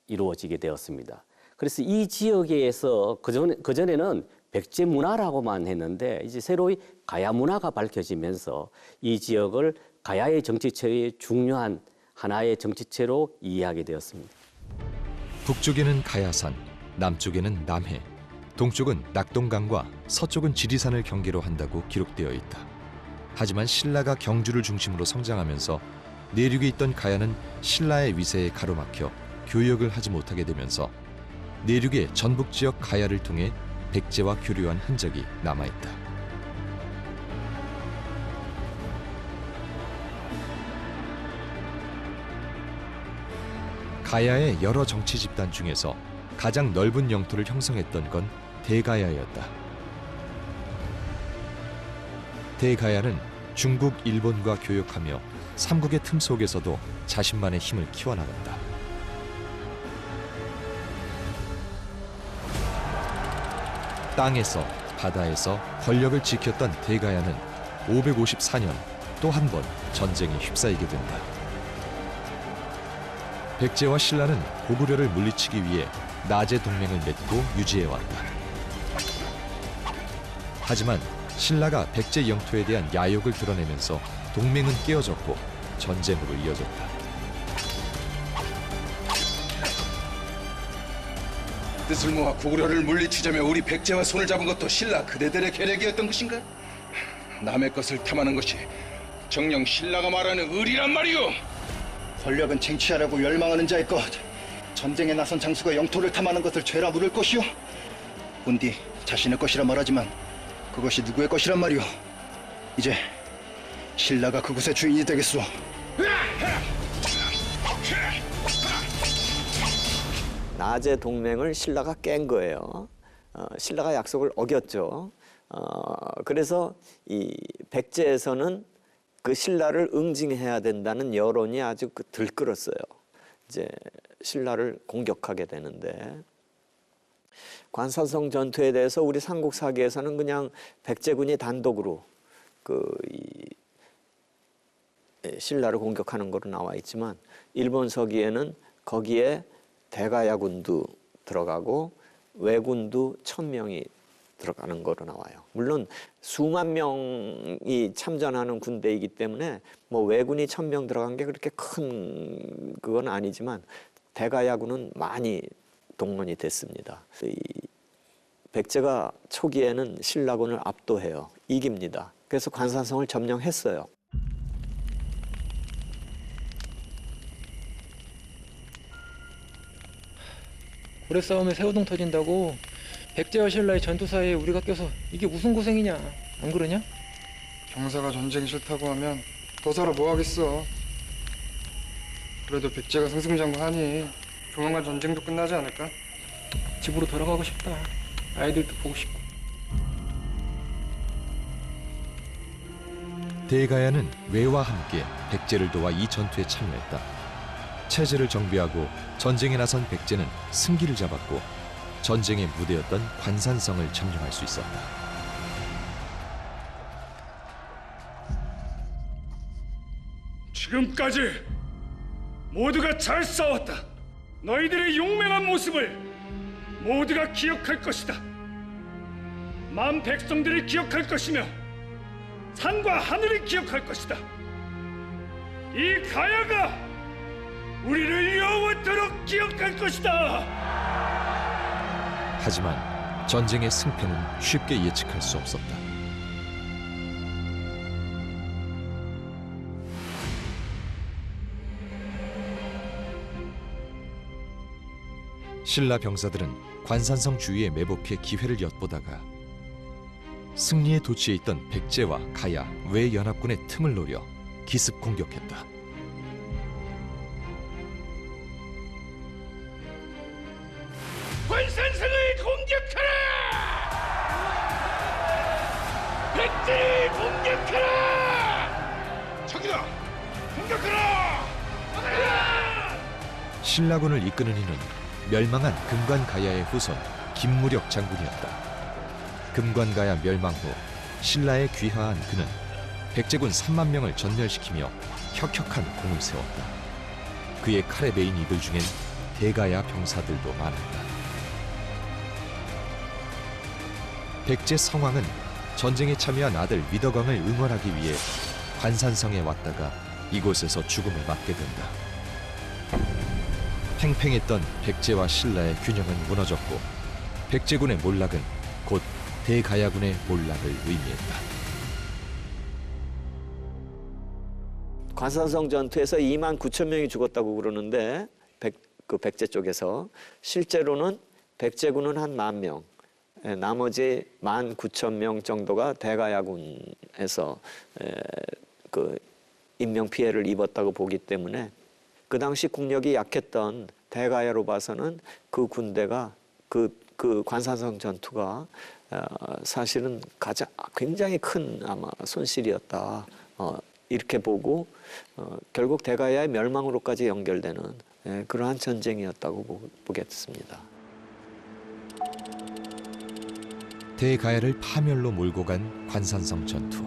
이루어지게 되었습니다. 그래서 이 지역에서 그전에는 백제 문화라고만 했는데 이제 새로이 가야 문화가 밝혀지면서 이 지역을 가야의 정치체의 중요한 하나의 정치체로 이해하게 되었습니다. 북쪽에는 가야산, 남쪽에는 남해, 동쪽은 낙동강과 서쪽은 지리산을 경계로 한다고 기록되어 있다. 하지만 신라가 경주를 중심으로 성장하면서 내륙에 있던 가야는 신라의 위세에 가로막혀 교역을 하지 못하게 되면서 내륙의 전북 지역 가야를 통해 백제와 교류한 흔적이 남아있다. 가야의 여러 정치 집단 중에서 가장 넓은 영토를 형성했던 건 대가야였다. 대가야는 중국, 일본과 교역하며 삼국의 틈 속에서도 자신만의 힘을 키워나간다. 땅에서 바다에서 권력을 지켰던 대가야는 554년 또 한 번 전쟁에 휩싸이게 된다. 백제와 신라는 고구려를 물리치기 위해 나제 동맹을 맺고 유지해왔다. 하지만 신라가 백제 영토에 대한 야욕을 드러내면서 동맹은 깨어졌고 전쟁으로 이어졌다. 뜻을 모아 고구려를 물리치자며 우리 백제와 손을 잡은 것도 신라 그대들의 계략이었던 것인가? 남의 것을 탐하는 것이 정녕 신라가 말하는 의리란 말이오. 권력은 쟁취하려고 열망하는 자의 것. 전쟁에 나선 장수가 영토를 탐하는 것을 죄라 물을 것이오. 본디 자신의 것이라 말하지만 그것이 누구의 것이란 말이오. 이제 신라가 그곳의 주인이 되겠소. 나제 동맹을 신라가 깬 거예요. 신라가 약속을 어겼죠. 그래서 이 백제에서는 그 신라를 응징해야 된다는 여론이 아주 들끓었어요. 이제 신라를 공격하게 되는데 관사성 전투에 대해서 우리 삼국사기에서는 그냥 백제군이 단독으로 신라를 공격하는 거로 나와 있지만 일본 서기에는 거기에 대가야군도 들어가고 왜군도 1000명이 들어가는 거로 나와요. 물론 수만 명이 참전하는 군대이기 때문에 뭐 왜군이 1000명 들어간 게 그렇게 큰 그건 아니지만 대가야군은 많이 동원이 됐습니다. 이 백제가 초기에는 신라군을 압도해요. 이깁니다. 그래서 관산성을 점령했어요. 고래 싸움에 새우등 터진다고 백제와 신라의 전투 사이에 우리가 껴서 이게 무슨 고생이냐, 안 그러냐? 병사가 전쟁이 싫다고 하면 더 살아 뭐 하겠어. 그래도 백제가 승승장구하니 조만간 전쟁도 끝나지 않을까? 집으로 돌아가고 싶다. 아이들도 보고 싶고. 대가야는 왜와 함께 백제를 도와 이 전투에 참여했다. 체제를 정비하고 전쟁에 나선 백제는 승기를 잡았고 전쟁의 무대였던 관산성을 점령할 수 있었다. 지금까지 모두가 잘 싸웠다. 너희들의 용맹한 모습을 모두가 기억할 것이다. 만 백성들이 기억할 것이며 산과 하늘이 기억할 것이다. 이 가야가 우리를 영원토록 기억할 것이다. 하지만 전쟁의 승패는 쉽게 예측할 수 없었다. 신라 병사들은 관산성 주위에 매복해 기회를 엿보다가 승리의 도취에 있던 백제와 가야 외연합군의 틈을 노려 기습 공격했다. 관산성을 공격하라! 백제를 공격하라! 적이다! 공격하라! 신라군을 이끄는 이는 멸망한 금관가야의 후손 김무력 장군이었다. 금관가야 멸망 후 신라에 귀화한 그는 백제군 3만 명을 전멸시키며 혁혁한 공을 세웠다. 그의 칼에 베인 이들 중엔 대가야 병사들도 많았다. 백제 성왕은 전쟁에 참여한 아들 위덕왕을 응원하기 위해 관산성에 왔다가 이곳에서 죽음을 맞게 된다. 팽팽했던 백제와 신라의 균형은 무너졌고 백제군의 몰락은 곧 대가야군의 몰락을 의미했다. 관산성 전투에서 2만 9천 명이 죽었다고 그러는데 백제 쪽에서 실제로는 백제군은 한 1만 명, 나머지 1만 9천 명 정도가 대가야군에서 그 인명 피해를 입었다고 보기 때문에 그 당시 국력이 약했던 대가야로 봐서는 그 군대가 그 관산성 전투가 사실은 굉장히 큰 아마 손실이었다. 이렇게 보고 결국 대가야의 멸망으로까지 연결되는 그러한 전쟁이었다고 보겠습니다. 대가야를 파멸로 몰고 간 관산성 전투.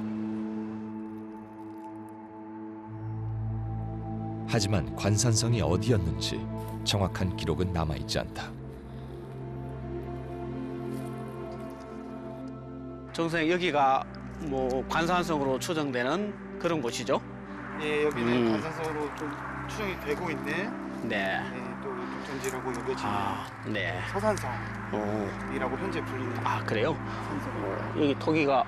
하지만 관산성이 어디였는지 정확한 기록은 남아있지 않다. 정선생, 여기가 뭐 관산성으로 추정되는 그런 곳이죠? 예, 여기는 관산성으로 좀 추정이 되고 있네. 네. 또 독전지라고 여겨지는 네. 서산성이라고 현재 불리는. 아, 그래요? 여기 토기가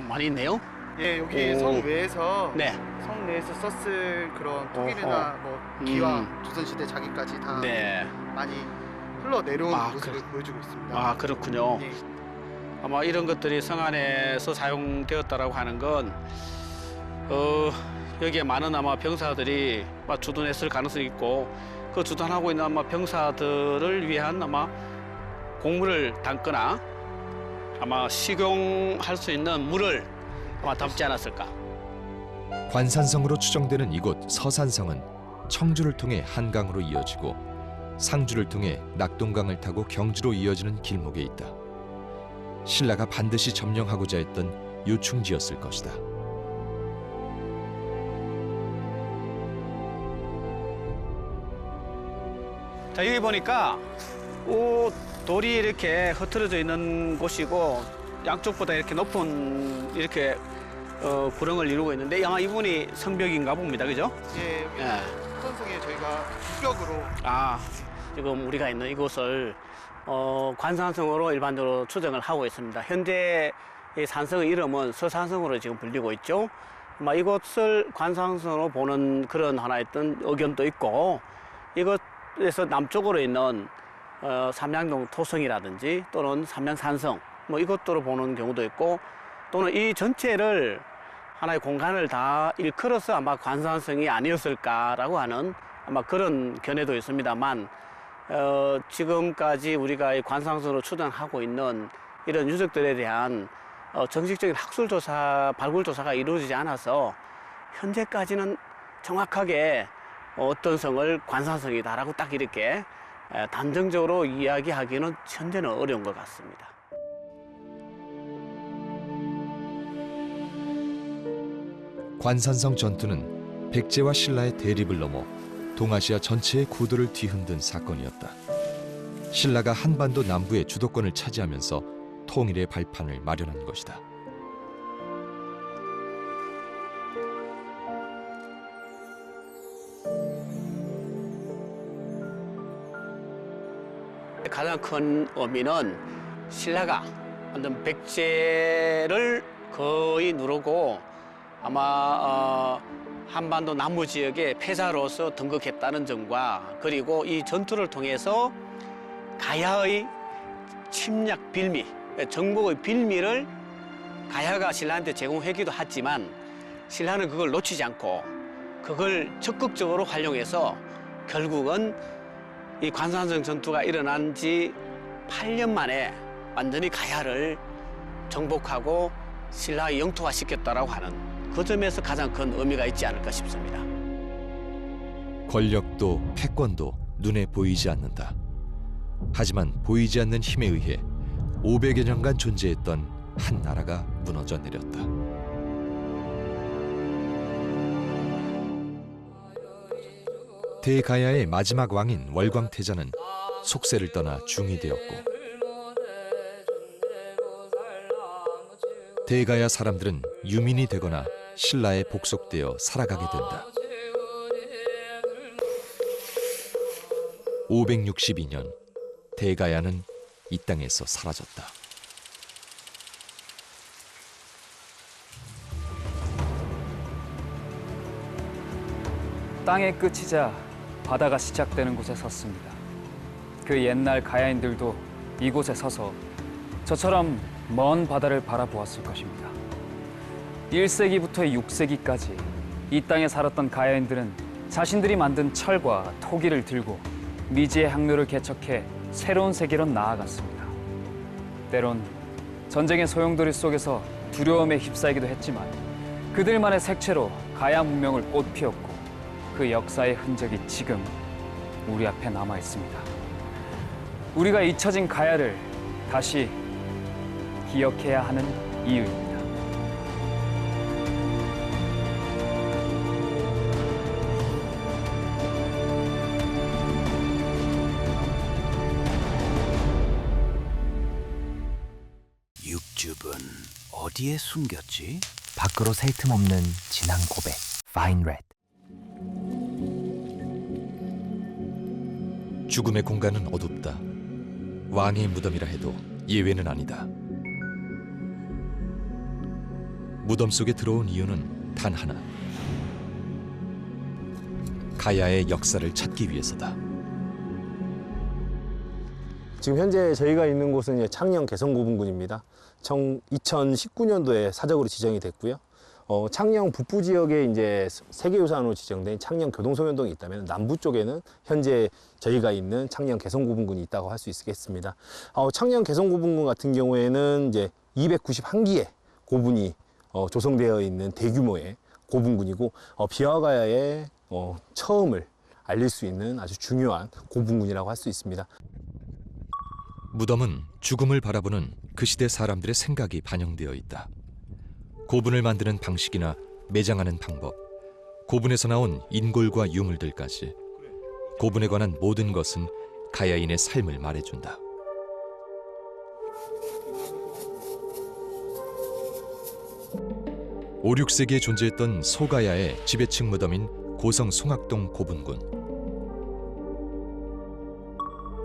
많이 있네요? 예, 여기 성 외에서 네. 성 내에서 썼을 그런 토기나 뭐 기와 조선시대 자기까지 다 많이 흘러내려온 모습을 보여주고 있습니다. 아, 그렇군요. 예. 아마 이런 것들이 성 안에서 사용되었다라고 하는 건 여기에 많은 아마 병사들이 주둔했을 가능성이 있고 그 주둔하고 있는 아마 병사들을 위한 아마 곡물을 담거나 아마 식용할 수 있는 물을 아마 담지 않았을까. 관산성으로 추정되는 이곳 서산성은 청주를 통해 한강으로 이어지고 상주를 통해 낙동강을 타고 경주로 이어지는 길목에 있다. 신라가 반드시 점령하고자 했던 요충지였을 것이다. 자, 여기 보니까 돌이 이렇게 흩어져 있는 곳이고 양쪽보다 이렇게 높은 이렇게 구렁을 이루고 있는데 아마 이분이 성벽인가 봅니다, 그죠? 예, 여기 서산성에 저희가 북벽으로 지금 우리가 있는 이곳을 관산성으로 일반적으로 추정을 하고 있습니다. 현재 이 산성의 이름은 서산성으로 지금 불리고 있죠. 아마 이곳을 관산성으로 보는 그런 하나의 어떤 의견도 있고 이것에서 남쪽으로 있는 삼양동 토성이라든지 또는 삼양산성 뭐 이것들로 보는 경우도 있고 또는 이 전체를 하나의 공간을 다 일컬어서 아마 관산성이 아니었을까라고 하는 아마 그런 견해도 있습니다만 지금까지 우리가 이 관산성으로 추정하고 있는 이런 유적들에 대한 정식적인 학술조사, 발굴조사가 이루어지지 않아서 현재까지는 정확하게 어떤 성을 관산성이다라고 딱 이렇게 단정적으로 이야기하기는 현재는 어려운 것 같습니다. 관산성 전투는 백제와 신라의 대립을 넘어 동아시아 전체의 구도를 뒤흔든 사건이었다. 신라가 한반도 남부의 주도권을 차지하면서 통일의 발판을 마련한 것이다. 가장 큰 의미는 신라가 완전 백제를 거의 누르고 아마 한반도 남부 지역의 패사로서 등극했다는 점과 그리고 이 전투를 통해서 가야의 침략 빌미, 정복의 빌미를 가야가 신라한테 제공하기도 했지만 신라는 그걸 놓치지 않고 그걸 적극적으로 활용해서 결국은 이 관산성 전투가 일어난 지 8년 만에 완전히 가야를 정복하고 신라의 영토화시켰다라고 하는 그 점에서 가장 큰 의미가 있지 않을까 싶습니다. 권력도 패권도 눈에 보이지 않는다. 하지만 보이지 않는 힘에 의해 500여 년간 존재했던 한 나라가 무너져 내렸다. 대가야의 마지막 왕인 월광태자는 속세를 떠나 중이 되었고 대가야 사람들은 유민이 되거나 신라에 복속되어 살아가게 된다. 562년 대가야는 이 땅에서 사라졌다. 땅의 끝이자 바다가 시작되는 곳에 섰습니다. 그 옛날 가야인들도 이곳에 서서 저처럼 먼 바다를 바라보았을 것입니다. 1세기부터 6세기까지 이 땅에 살았던 가야인들은 자신들이 만든 철과 토기를 들고 미지의 항로를 개척해 새로운 세계로 나아갔습니다. 때론 전쟁의 소용돌이 속에서 두려움에 휩싸이기도 했지만 그들만의 색채로 가야 문명을 꽃피웠고 그 역사의 흔적이 지금 우리 앞에 남아 있습니다. 우리가 잊혀진 가야를 다시 기억해야 하는 이유입니다. 육즙은 어디에 숨겼지? 밖으로 셀 틈 없는 진한 고백, Fine Red. 죽음의 공간은 어둡다. 왕의 무덤이라 해도 예외는 아니다. 무덤 속에 들어온 이유는 단 하나. 가야의 역사를 찾기 위해서다. 지금 현재 저희가 있는 곳은 이제 창녕 개성고분군입니다. 2019년도에 사적으로 지정이 됐고요. 창녕 북부 지역에 이제 세계유산으로 지정된 창녕 교동소면동이 있다면 남부 쪽에는 현재 저희가 있는 창녕 개성고분군이 있다고 할 수 있겠습니다. 창녕 개성고분군 같은 경우에는 이제 291기의 고분이 조성되어 있는 대규모의 고분군이고 비화가야의 처음을 알릴 수 있는 아주 중요한 고분군이라고 할 수 있습니다. 무덤은 죽음을 바라보는 그 시대 사람들의 생각이 반영되어 있다. 고분을 만드는 방식이나 매장하는 방법, 고분에서 나온 인골과 유물들까지 고분에 관한 모든 것은 가야인의 삶을 말해준다. (5, 6세기에) 존재했던 소가야의 지배층 무덤인 고성 송악동 고분군.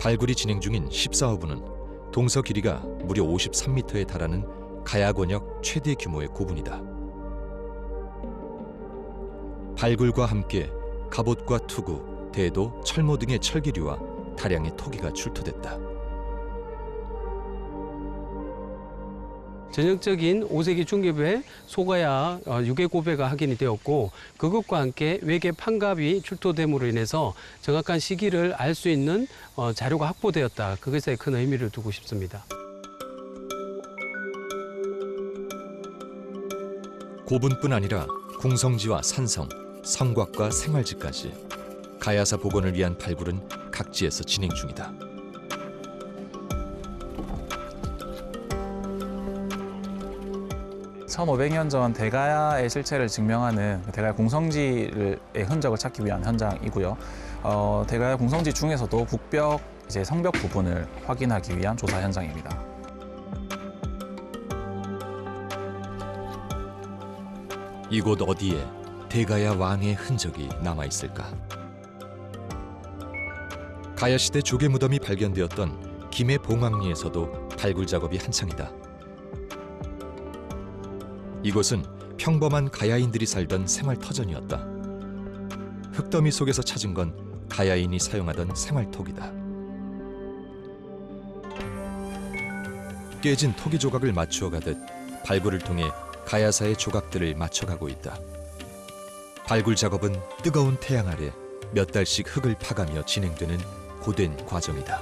발굴이 진행 중인 14호분은 동서 길이가 무려 53m에 달하는 가야 권역 최대 규모의 고분이다. 발굴과 함께 갑옷과 투구, 대도, 철모 등의 철기류와 다량의 토기가 출토됐다. 전형적인 5세기 중기부의 소가야 유괴고배가 확인이 되었고 그것과 함께 외계 판갑이 출토됨으로 인해서 정확한 시기를 알 수 있는 자료가 확보되었다. 그것에 큰 의미를 두고 싶습니다. 고분뿐 아니라 궁성지와 산성, 성곽과 생활지까지 가야사 복원을 위한 발굴은 각지에서 진행 중이다. (1500년) 전 대가야의 실체를 증명하는 대가야 공성지의 흔적을 찾기 위한 현장이고요. 대가야 공성지 중에서도 북벽 성벽 부분을 확인하기 위한 조사 현장입니다. 이곳 어디에 대가야 왕의 흔적이 남아 있을까? 가야시대 조개 무덤이 발견되었던 김해 봉황리에서도 발굴 작업이 한창이다. 이곳은 평범한 가야인들이 살던 생활터전이었다. 흙더미 속에서 찾은 건 가야인이 사용하던 생활톡이다. 깨진 토기 조각을 맞추어 가듯 발굴을 통해 가야사의 조각들을 맞춰가고 있다. 발굴 작업은 뜨거운 태양 아래 몇 달씩 흙을 파가며 진행되는 고된 과정이다.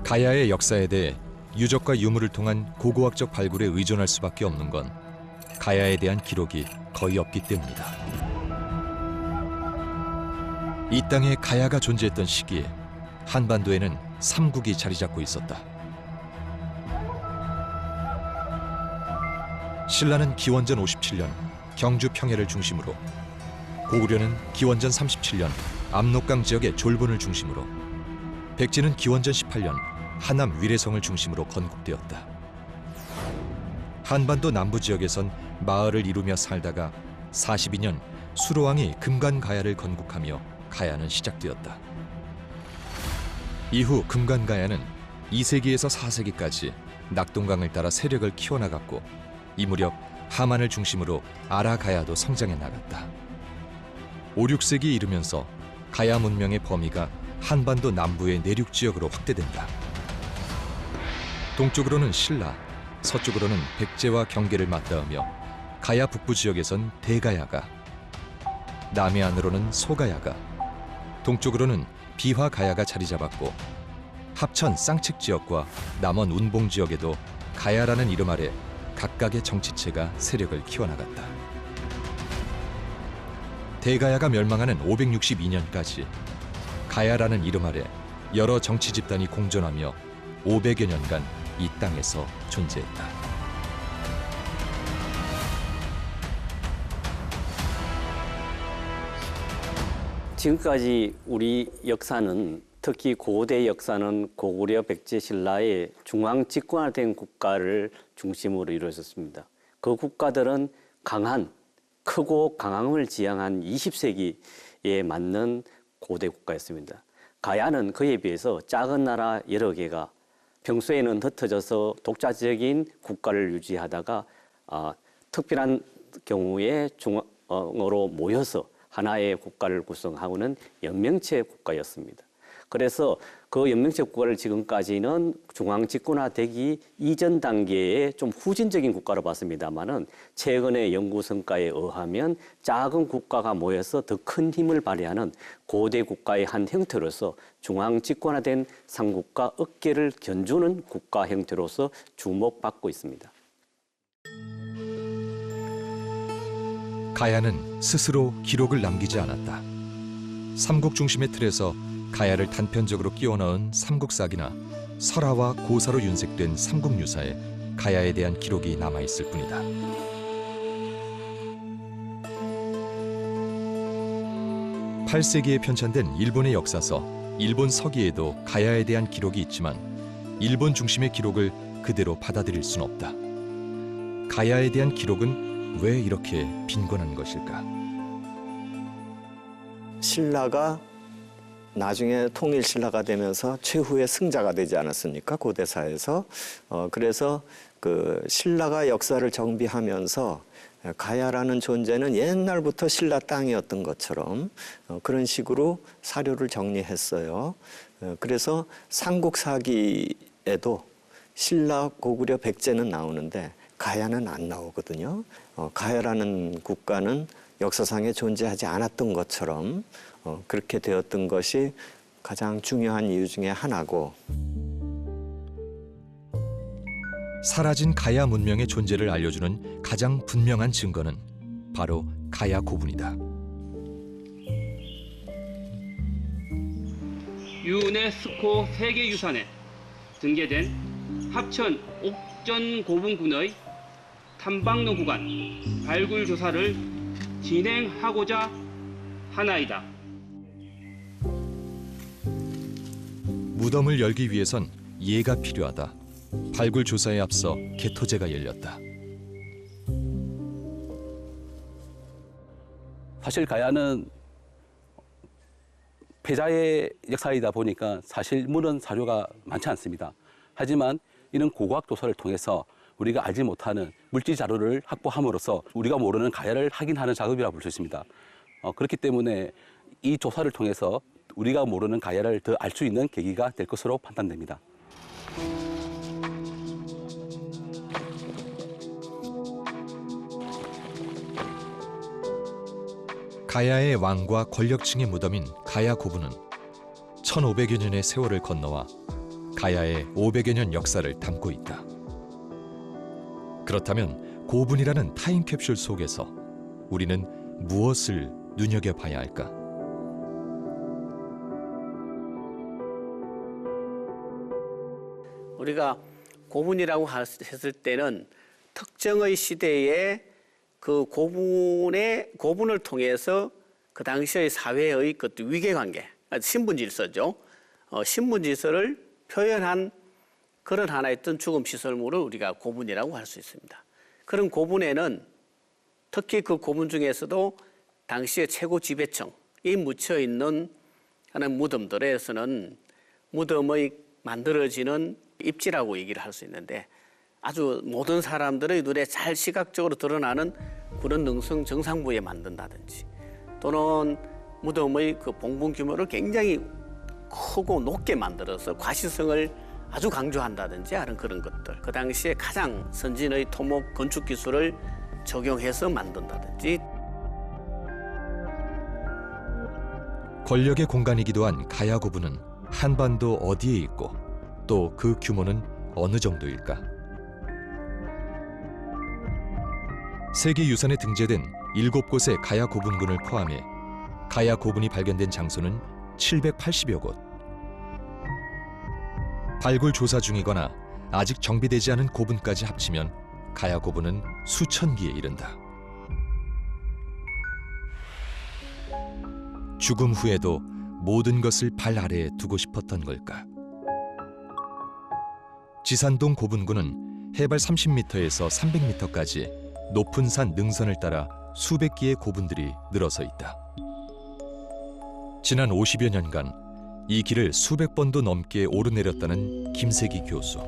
가야의 역사에 대해 유적과 유물을 통한 고고학적 발굴에 의존할 수밖에 없는 건 가야에 대한 기록이 거의 없기 때문이다. 이 땅에 가야가 존재했던 시기에 한반도에는 삼국이 자리 잡고 있었다. 신라는 기원전 57년 경주 평해를 중심으로, 고구려는 기원전 37년 압록강 지역의 졸본을 중심으로, 백제는 기원전 18년 하남 위례성을 중심으로 건국되었다. 한반도 남부 지역에선 마을을 이루며 살다가 42년 수로왕이 금관가야를 건국하며 가야는 시작되었다. 이후 금관가야는 2세기에서 4세기까지 낙동강을 따라 세력을 키워나갔고, 이 무렵 하만을 중심으로 아라가야도 성장해 나갔다. 5, 6세기에 이르면서 가야 문명의 범위가 한반도 남부의 내륙 지역으로 확대된다. 동쪽으로는 신라, 서쪽으로는 백제와 경계를 맞닿으며 가야 북부 지역에선 대가야가, 남해안으로는 소가야가, 동쪽으로는 비화가야가 자리 잡았고, 합천 쌍측 지역과 남원 운봉 지역에도 가야라는 이름 아래 각각의 정치체가 세력을 키워나갔다. 대가야가 멸망하는 562년까지 가야라는 이름 아래 여러 정치 집단이 공존하며 500여 년간 이 땅에서 존재했다. 지금까지 우리 역사는, 특히 고대 역사는 고구려 백제 신라의 중앙 집권화된 국가를 중심으로 이루어졌습니다. 그 국가들은 강한, 크고 강함을 지향한 20세기에 맞는 고대 국가였습니다. 가야는 그에 비해서 작은 나라 여러 개가 평소에는 흩어져서 독자적인 국가를 유지하다가 특별한 경우에 중앙으로 모여서 하나의 국가를 구성하고는 연명체 국가였습니다. 그래서 그 연명체 국가를 지금까지는 중앙 집권화되기 이전 단계의 좀 후진적인 국가로 봤습니다만은, 최근의 연구 성과에 의하면 작은 국가가 모여서 더 큰 힘을 발휘하는 고대 국가의 한 형태로서 중앙 집권화된 삼국과 어깨를 견주는 국가 형태로서 주목받고 있습니다. 가야는 스스로 기록을 남기지 않았다. 삼국 중심의 틀에서 가야를 단편적으로 끼워 넣은 삼국사기나 설화와 고사로 윤색된 삼국유사에 가야에 대한 기록이 남아있을 뿐이다. (8세기에) 편찬된 일본의 역사서 일본 서기에도 가야에 대한 기록이 있지만 일본 중심의 기록을 그대로 받아들일 순 없다. 가야에 대한 기록은 왜 이렇게 빈곤한 것일까? 신라가 나중에 통일 신라가 되면서 최후의 승자가 되지 않았습니까? 고대사에서. 그래서 그 신라가 역사를 정비하면서 가야라는 존재는 옛날부터 신라 땅이었던 것처럼 그런 식으로 사료를 정리했어요. 그래서 삼국사기에도 신라, 고구려, 백제는 나오는데 가야는 안 나오거든요. 가야라는 국가는 역사상에 존재하지 않았던 것처럼 그렇게 되었던 것이 가장 중요한 이유 중에 하나고, 사라진 가야 문명의 존재를 알려주는 가장 분명한 증거는 바로 가야 고분이다. 유네스코 세계유산에 등재된 합천 옥전 고분군의 탐방로 구간 발굴 조사를 진행하고자 하나이다. 무덤을 열기 위해선 예가 필요하다. 발굴 조사에 앞서 개토제가 열렸다. 사실 가야는 패자의 역사이다 보니까 사실 문헌 사료가 많지 않습니다. 하지만 이런 고고학 조사를 통해서 우리가 알지 못하는 물질 자료를 확보함으로써 우리가 모르는 가야를 확인하는 작업이라고 볼 수 있습니다. 그렇기 때문에 이 조사를 통해서 우리가 모르는 가야를 더 알 수 있는 계기가 될 것으로 판단됩니다. 가야의 왕과 권력층의 무덤인 가야 고분은 1500여 년의 세월을 건너와 가야의 500여 년 역사를 담고 있다. 그렇다면 고분이라는 타임캡슐 속에서 우리는 무엇을 눈여겨봐야 할까? 우리가 고분이라고 했을 때는 특정의 시대에 그 고분을 통해서 그 당시의 사회의 그 위계관계, 신분 질서죠. 신분 질서를 표현한 그런 하나의 어떤 죽음 시설물을 우리가 고분이라고 할 수 있습니다. 그런 고분에는 특히 그 고분 중에서도 당시의 최고 지배층이 묻혀 있는 하는 무덤들에서는 무덤의 만들어지는 입지라고 얘기를 할 수 있는데 아주 모든 사람들의 눈에 잘 시각적으로 드러나는 그런 능성 정상부에 만든다든지 또는 무덤의 그 봉분 규모를 굉장히 크고 높게 만들어서 과시성을 아주 강조한다든지 하는 그런 것들. 그 당시에 가장 선진의 토목 건축 기술을 적용해서 만든다든지. 권력의 공간이기도 한 가야 고분은 한반도 어디에 있고 또 그 규모는 어느 정도일까? 세계유산에 등재된 7곳의 가야 고분군을 포함해 가야 고분이 발견된 장소는 780여 곳. 발굴 조사 중이거나 아직 정비되지 않은 고분까지 합치면 가야 고분은 수천 기에 이른다. 죽음 후에도 모든 것을 발 아래에 두고 싶었던 걸까? 지산동 고분군은 해발 30m에서 300m까지 높은 산 능선을 따라 수백 기의 고분들이 늘어서 있다. 지난 50여 년간 이 길을 수백 번도 넘게 오르내렸다는 김세기 교수.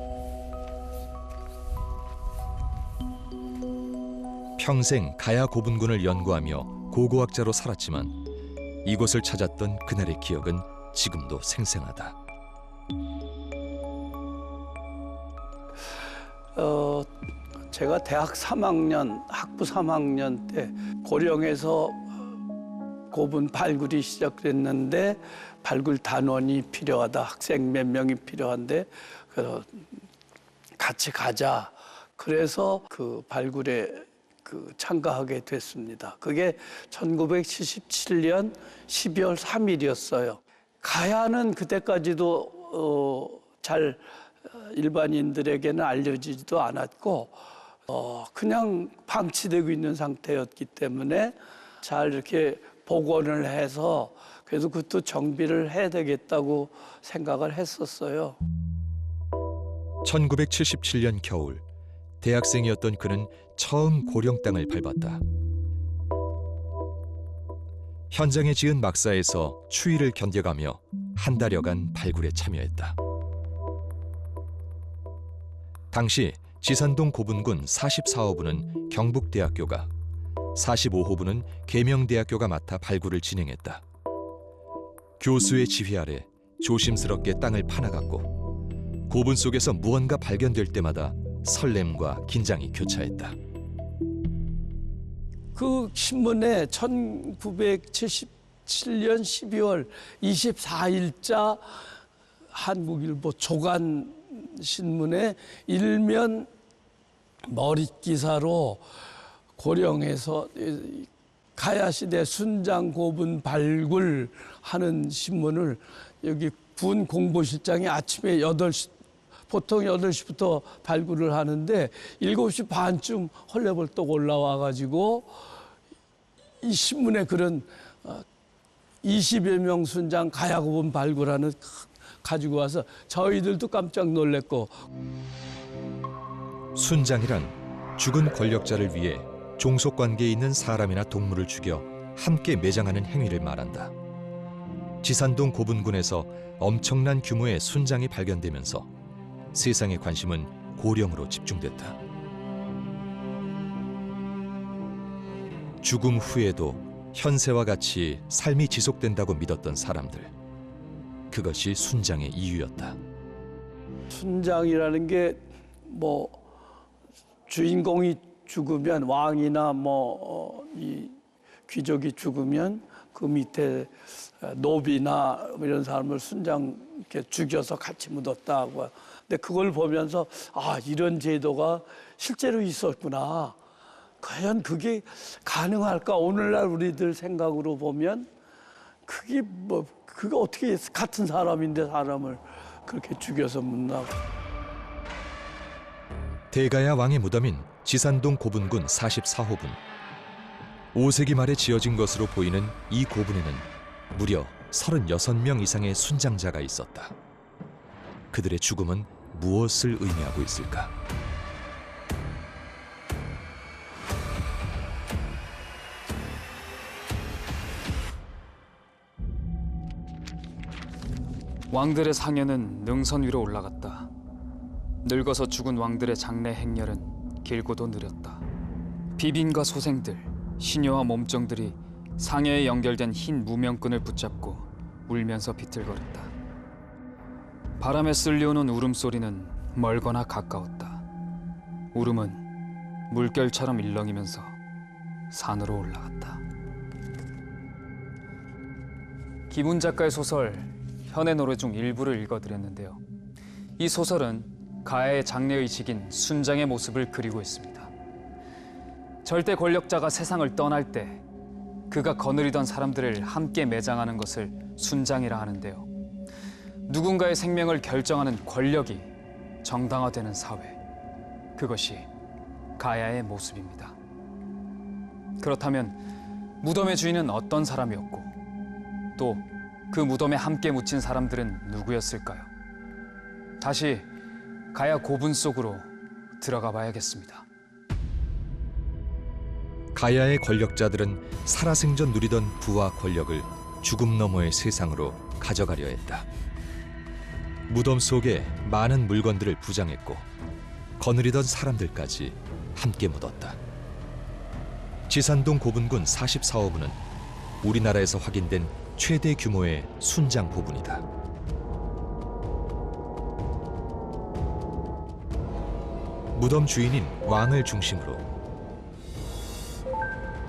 평생 가야 고분군을 연구하며 고고학자로 살았지만 이곳을 찾았던 그날의 기억은 지금도 생생하다. 제가 대학 3학년, 학부 3학년 때 고령에서 고분 발굴이 시작됐는데 발굴 단원이 필요하다. 학생 몇 명이 필요한데 같이 가자. 그래서 그 발굴에 참가하게 됐습니다. 그게 1977년 12월 3일이었어요. 가야는 그때까지도 잘 일반인들에게는 알려지지도 않았고 그냥 방치되고 있는 상태였기 때문에 잘 이렇게 복원을 해서 그래도 그것도 정비를 해야 되겠다고 생각을 했었어요. 1977년 겨울 대학생이었던 그는 처음 고령 땅을 밟았다. 현장에 지은 막사에서 추위를 견뎌가며 한 달여간 발굴에 참여했다. 당시 지산동 고분군 44호부는 경북대학교가, 45호부는 계명대학교가 맡아 발굴을 진행했다. 교수의 지휘 아래 조심스럽게 땅을 파나갔고 고분 속에서 무언가 발견될 때마다 설렘과 긴장이 교차했다. 그 신문에 1977년 12월 24일자 한국일보 조간 신문에 일면 머릿 기사로 고령에서 가야시대 순장 고분 발굴하는 신문을 여기 군 공보실장이 아침에 8시, 보통 8시부터 발굴을 하는데 7시 반쯤 헐레벌떡 올라와가지고 이 신문에 그런 20여 명 순장 가야 고분 발굴하는 가지고 와서 저희들도 깜짝 놀랐고. 순장이란 죽은 권력자를 위해 종속관계에 있는 사람이나 동물을 죽여 함께 매장하는 행위를 말한다. 지산동 고분군에서 엄청난 규모의 순장이 발견되면서 세상의 관심은 고령으로 집중됐다. 죽음 후에도 현세와 같이 삶이 지속된다고 믿었던 사람들. 그것이 순장의 이유였다. 순장이라는 게 뭐 주인공이 죽으면 왕이나 이 귀족이 죽으면 그 밑에 노비나 이런 사람을 순장 이렇게 죽여서 같이 묻었다고. 근데 그걸 보면서 이런 제도가 실제로 있었구나. 과연 그게 가능할까? 오늘날 우리들 생각으로 보면 그게 어떻게 같은 사람인데 사람을 그렇게 죽여서 묻나? 대가야 왕의 무덤인 지산동 고분군 44호분. 5세기 말에 지어진 것으로 보이는 이 고분에는 무려 36명 이상의 순장자가 있었다. 그들의 죽음은 무엇을 의미하고 있을까? 왕들의 상여는 능선 위로 올라갔다. 늙어서 죽은 왕들의 장례 행렬은 길고도 느렸다. 비빈과 소생들, 시녀와 몸종들이 상여에 연결된 흰 무명끈을 붙잡고 울면서 비틀거렸다. 바람에 쓸려오는 울음소리는 멀거나 가까웠다. 울음은 물결처럼 일렁이면서 산으로 올라갔다. 김훈 작가의 소설 현의 노래 중 일부를 읽어드렸는데요. 이 소설은 가야의 장례의식인 순장의 모습을 그리고 있습니다. 절대 권력자가 세상을 떠날 때 그가 거느리던 사람들을 함께 매장하는 것을 순장이라 하는데요. 누군가의 생명을 결정하는 권력이 정당화되는 사회, 그것이 가야의 모습입니다. 그렇다면 무덤의 주인은 어떤 사람이었고 또 그 무덤에 함께 묻힌 사람들은 누구였을까요? 다시 가야 고분 속으로 들어가 봐야겠습니다. 가야의 권력자들은 살아생전 누리던 부와 권력을 죽음 너머의 세상으로 가져가려 했다. 무덤 속에 많은 물건들을 부장했고 거느리던 사람들까지 함께 묻었다. 지산동 고분군 44호분은 우리나라에서 확인된 최대 규모의 순장 보분이다. 무덤 주인인 왕을 중심으로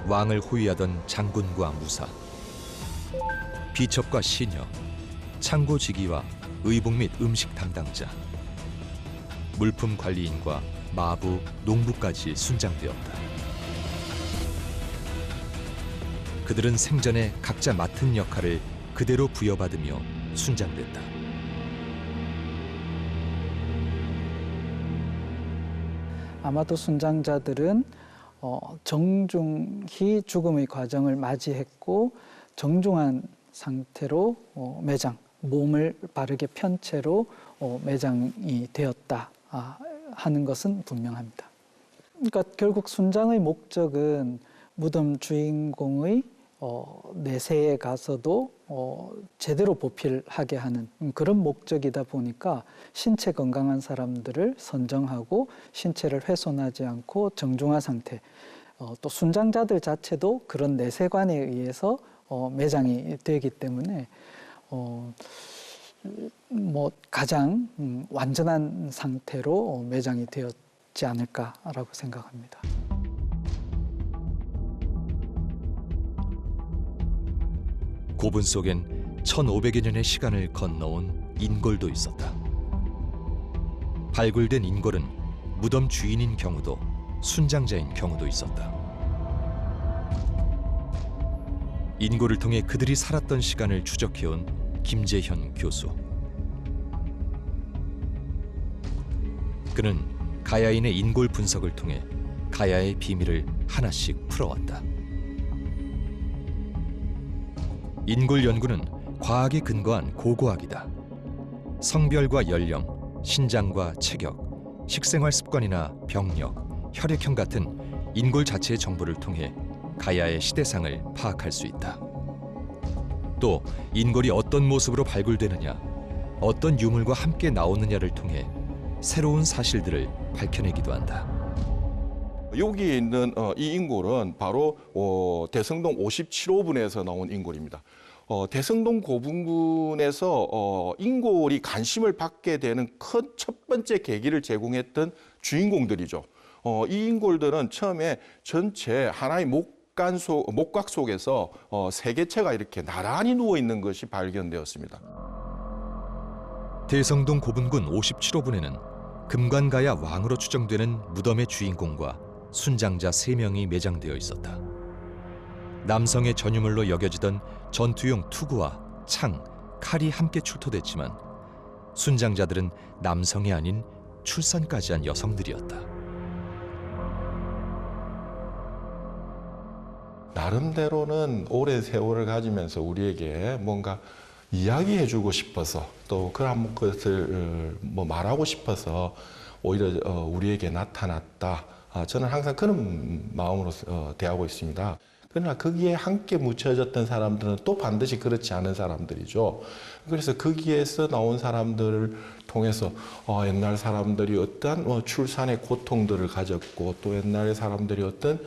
왕을 호위하던 장군과 무사, 비첩과 시녀, 창고지기와 의복 및 음식 담당자, 물품 관리인과 마부, 농부까지 순장되었다. 그들은 생전에 각자 맡은 역할을 그대로 부여받으며 순장됐다. 아마도 순장자들은 정중히 죽음의 과정을 맞이했고 정중한 상태로 매장, 몸을 바르게 편 채로 매장이 되었다 하는 것은 분명합니다. 그러니까 결국 순장의 목적은 무덤 주인공의 내세에 가서도 제대로 보필하게 하는 그런 목적이다 보니까 신체 건강한 사람들을 선정하고 신체를 훼손하지 않고 정중한 상태, 또 순장자들 자체도 그런 내세관에 의해서 매장이 되기 때문에 가장 완전한 상태로 매장이 되었지 않을까라고 생각합니다. 고분 속엔 1500여 년의 시간을 건너온 인골도 있었다. 발굴된 인골은 무덤 주인인 경우도 순장자인 경우도 있었다. 인골을 통해 그들이 살았던 시간을 추적해온 김재현 교수. 그는 가야인의 인골 분석을 통해 가야의 비밀을 하나씩 풀어왔다. 인골 연구는 과학에 근거한 고고학이다. 성별과 연령, 신장과 체격, 식생활 습관이나 병력, 혈액형 같은 인골 자체의 정보를 통해 가야의 시대상을 파악할 수 있다. 또 인골이 어떤 모습으로 발굴되느냐, 어떤 유물과 함께 나오느냐를 통해 새로운 사실들을 밝혀내기도 한다. 여기 있는 이 인골은 바로 대성동 57호분에서 나온 인골입니다. 대성동 고분군에서 인골이 관심을 받게 되는 큰 첫 번째 계기를 제공했던 주인공들이죠. 이 인골들은 처음에 전체 하나의 목각 속에서 세 개체가 이렇게 나란히 누워 있는 것이 발견되었습니다. 대성동 고분군 57호분에는 금관가야 왕으로 추정되는 무덤의 주인공과 순장자 3명이 매장되어 있었다. 남성의 전유물로 여겨지던 전투용 투구와 창, 칼이 함께 출토됐지만 순장자들은 남성이 아닌 출산까지 한 여성들이었다. 나름대로는 오랜 세월을 가지면서 우리에게 뭔가 이야기해주고 싶어서 또 그런 것을 말하고 싶어서 오히려 우리에게 나타났다. 저는 항상 그런 마음으로 대하고 있습니다. 그러나 거기에 함께 묻혀졌던 사람들은 또 반드시 그렇지 않은 사람들이죠. 그래서 거기에서 나온 사람들을 통해서 옛날 사람들이 어떠한 출산의 고통들을 가졌고 또 옛날의 사람들이 어떤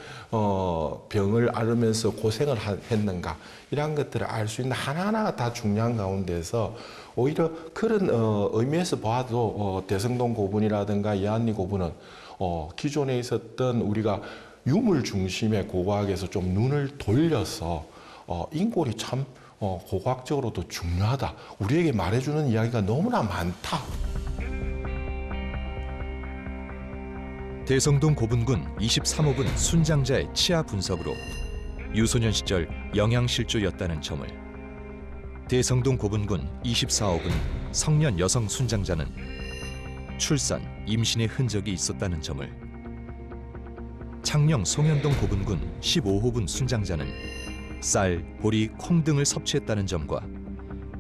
병을 앓으면서 고생을 했는가 이런 것들을 알 수 있는 하나하나가 다 중요한 가운데서 오히려 그런 의미에서 봐도 대성동 고분이라든가 예안리 고분은 기존에 있었던 우리가 유물 중심의 고고학에서 좀 눈을 돌려서 인골이 참 고고학적으로도 중요하다. 우리에게 말해주는 이야기가 너무나 많다. 대성동 고분군 23호분 순장자의 치아 분석으로 유소년 시절 영양실조였다는 점을, 대성동 고분군 24호분 성년 여성 순장자는 출산, 임신의 흔적이 있었다는 점을, 창녕 송현동 고분군 15호분 순장자는 쌀, 보리, 콩 등을 섭취했다는 점과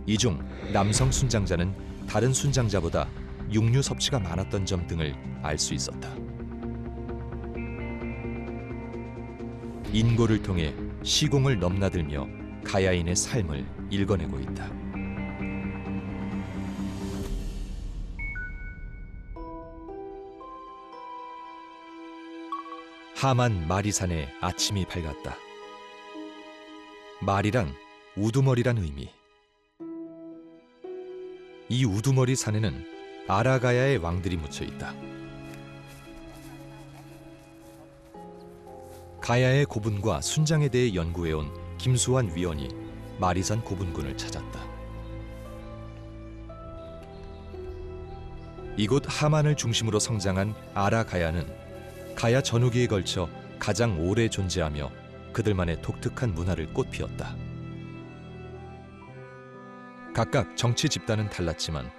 이 중 남성 순장자는 다른 순장자보다 육류 섭취가 많았던 점 등을 알 수 있었다. 인골을 통해 시공을 넘나들며 가야인의 삶을 읽어내고 있다. 하만 마리산의 아침이 밝았다. 말이란 우두머리란 의미. 이 우두머리 산에는 아라가야의 왕들이 묻혀 있다. 가야의 고분과 순장에 대해 연구해온 김수환 위원이 마리산 고분군을 찾았다. 이곳 하만을 중심으로 성장한 아라가야는 가야 전후기에 걸쳐 가장 오래 존재하며 그들만의 독특한 문화를 꽃피웠다. 각각 정치 집단은 달랐지만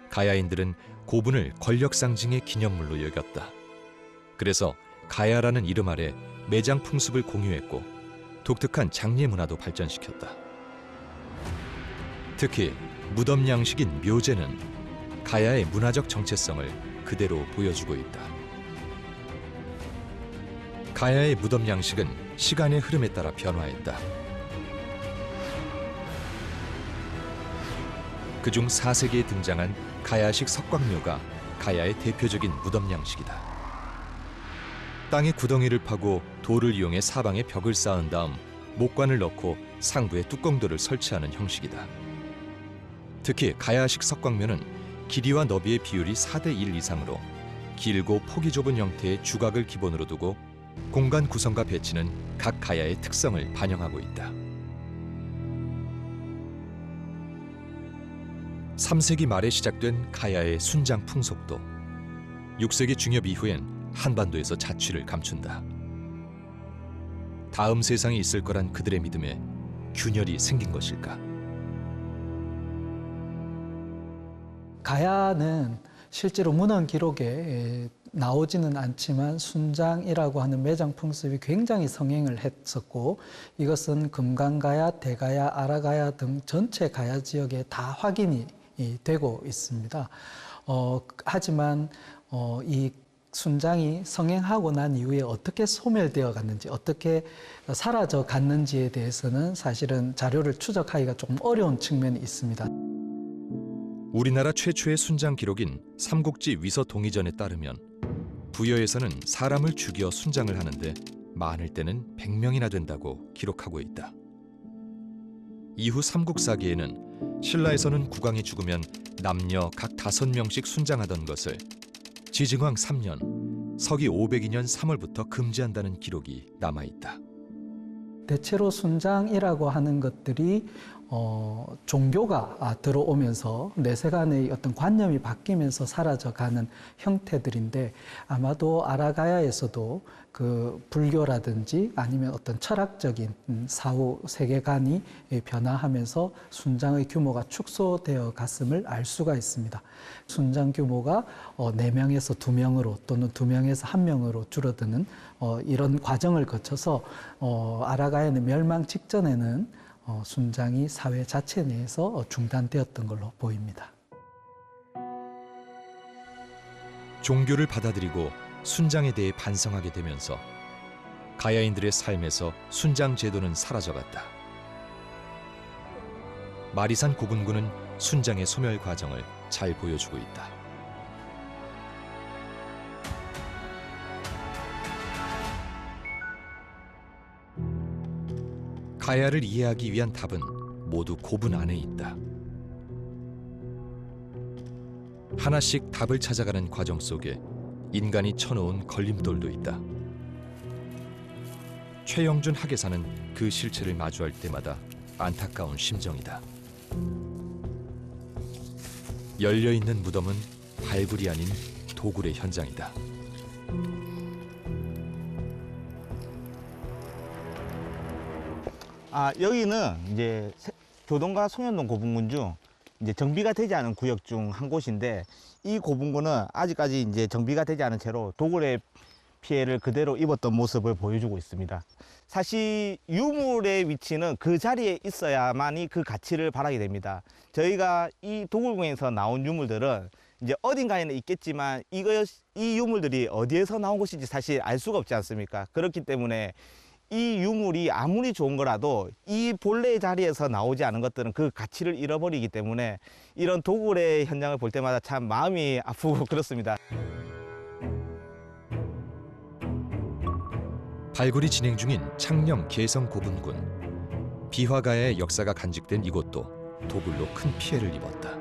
가야인들은 고분을 권력 상징의 기념물로 여겼다. 그래서 가야라는 이름 아래 매장 풍습을 공유했고 독특한 장례 문화도 발전시켰다. 특히 무덤 양식인 묘제는 가야의 문화적 정체성을 그대로 보여주고 있다. 가야의 무덤 양식은 시간의 흐름에 따라 변화했다. 그중 4세기에 등장한 가야식 석광묘가 가야의 대표적인 무덤 양식이다. 땅에 구덩이를 파고 돌을 이용해 사방에 벽을 쌓은 다음 목관을 넣고 상부에 뚜껑돌을 설치하는 형식이다. 특히 가야식 석광묘는 길이와 너비의 비율이 4:1 이상으로 길고 폭이 좁은 형태의 주각을 기본으로 두고 공간 구성과 배치는 각 가야의 특성을 반영하고 있다. 3세기 말에 시작된 가야의 순장 풍속도 6세기 중엽 이후엔 한반도에서 자취를 감춘다. 다음 세상이 있을 거란 그들의 믿음에 균열이 생긴 것일까? 가야는 실제로 문헌 기록에 나오지는 않지만 순장이라고 하는 매장 풍습이 굉장히 성행을 했었고 이것은 금강가야, 대가야, 아라가야 등 전체 가야 지역에 다 확인이 되고 있습니다. 하지만 이 순장이 성행하고 난 이후에 어떻게 소멸되어 갔는지, 어떻게 사라져 갔는지에 대해서는 사실은 자료를 추적하기가 조금 어려운 측면이 있습니다. 우리나라 최초의 순장 기록인 삼국지 위서 동의전에 따르면 부여에서는 사람을 죽여 순장을 하는데 많을 때는 100명이나 된다고 기록하고 있다. 이후 삼국사기에는 신라에서는 국왕이 죽으면 남녀 각 5명씩 순장하던 것을 지증왕 3년 서기 502년 3월부터 금지한다는 기록이 남아있다. 대체로 순장이라고 하는 것들이 종교가 들어오면서 내세간의 어떤 관념이 바뀌면서 사라져가는 형태들인데, 아마도 아라가야에서도 그 불교라든지 아니면 어떤 철학적인 사후 세계관이 변화하면서 순장의 규모가 축소되어 갔음을 알 수가 있습니다. 순장 규모가 4명에서 2명으로 또는 2명에서 1명으로 줄어드는 이런 과정을 거쳐서 아라가야는 멸망 직전에는 순장이 사회 자체 내에서 중단되었던 걸로 보입니다. 종교를 받아들이고 순장에 대해 반성하게 되면서 가야인들의 삶에서 순장 제도는 사라져갔다. 마리산 고분군은 순장의 소멸 과정을 잘 보여주고 있다. 가야를 이해하기 위한 답은 모두 고분 안에 있다. 하나씩 답을 찾아가는 과정 속에 인간이 쳐놓은 걸림돌도 있다. 최영준 학예사는 그 실체를 마주할 때마다 안타까운 심정이다. 열려있는 무덤은 발굴이 아닌 도굴의 현장이다. 여기는 이제 교동과 송현동 고분군 중 이제 정비가 되지 않은 구역 중 한 곳인데, 이 고분군은 아직까지 이제 정비가 되지 않은 채로 도굴의 피해를 그대로 입었던 모습을 보여주고 있습니다. 사실 유물의 위치는 그 자리에 있어야만이 그 가치를 발하게 됩니다. 저희가 이 도굴궁에서 나온 유물들은 이제 어딘가에는 있겠지만 이 유물들이 어디에서 나온 것인지 사실 알 수가 없지 않습니까? 그렇기 때문에 이 유물이 아무리 좋은 거라도 이 본래의 자리에서 나오지 않은 것들은 그 가치를 잃어버리기 때문에 이런 도굴의 현장을 볼 때마다 참 마음이 아프고 그렇습니다. 발굴이 진행 중인 창녕 개성 고분군. 비화가의 역사가 간직된 이곳도 도굴로 큰 피해를 입었다.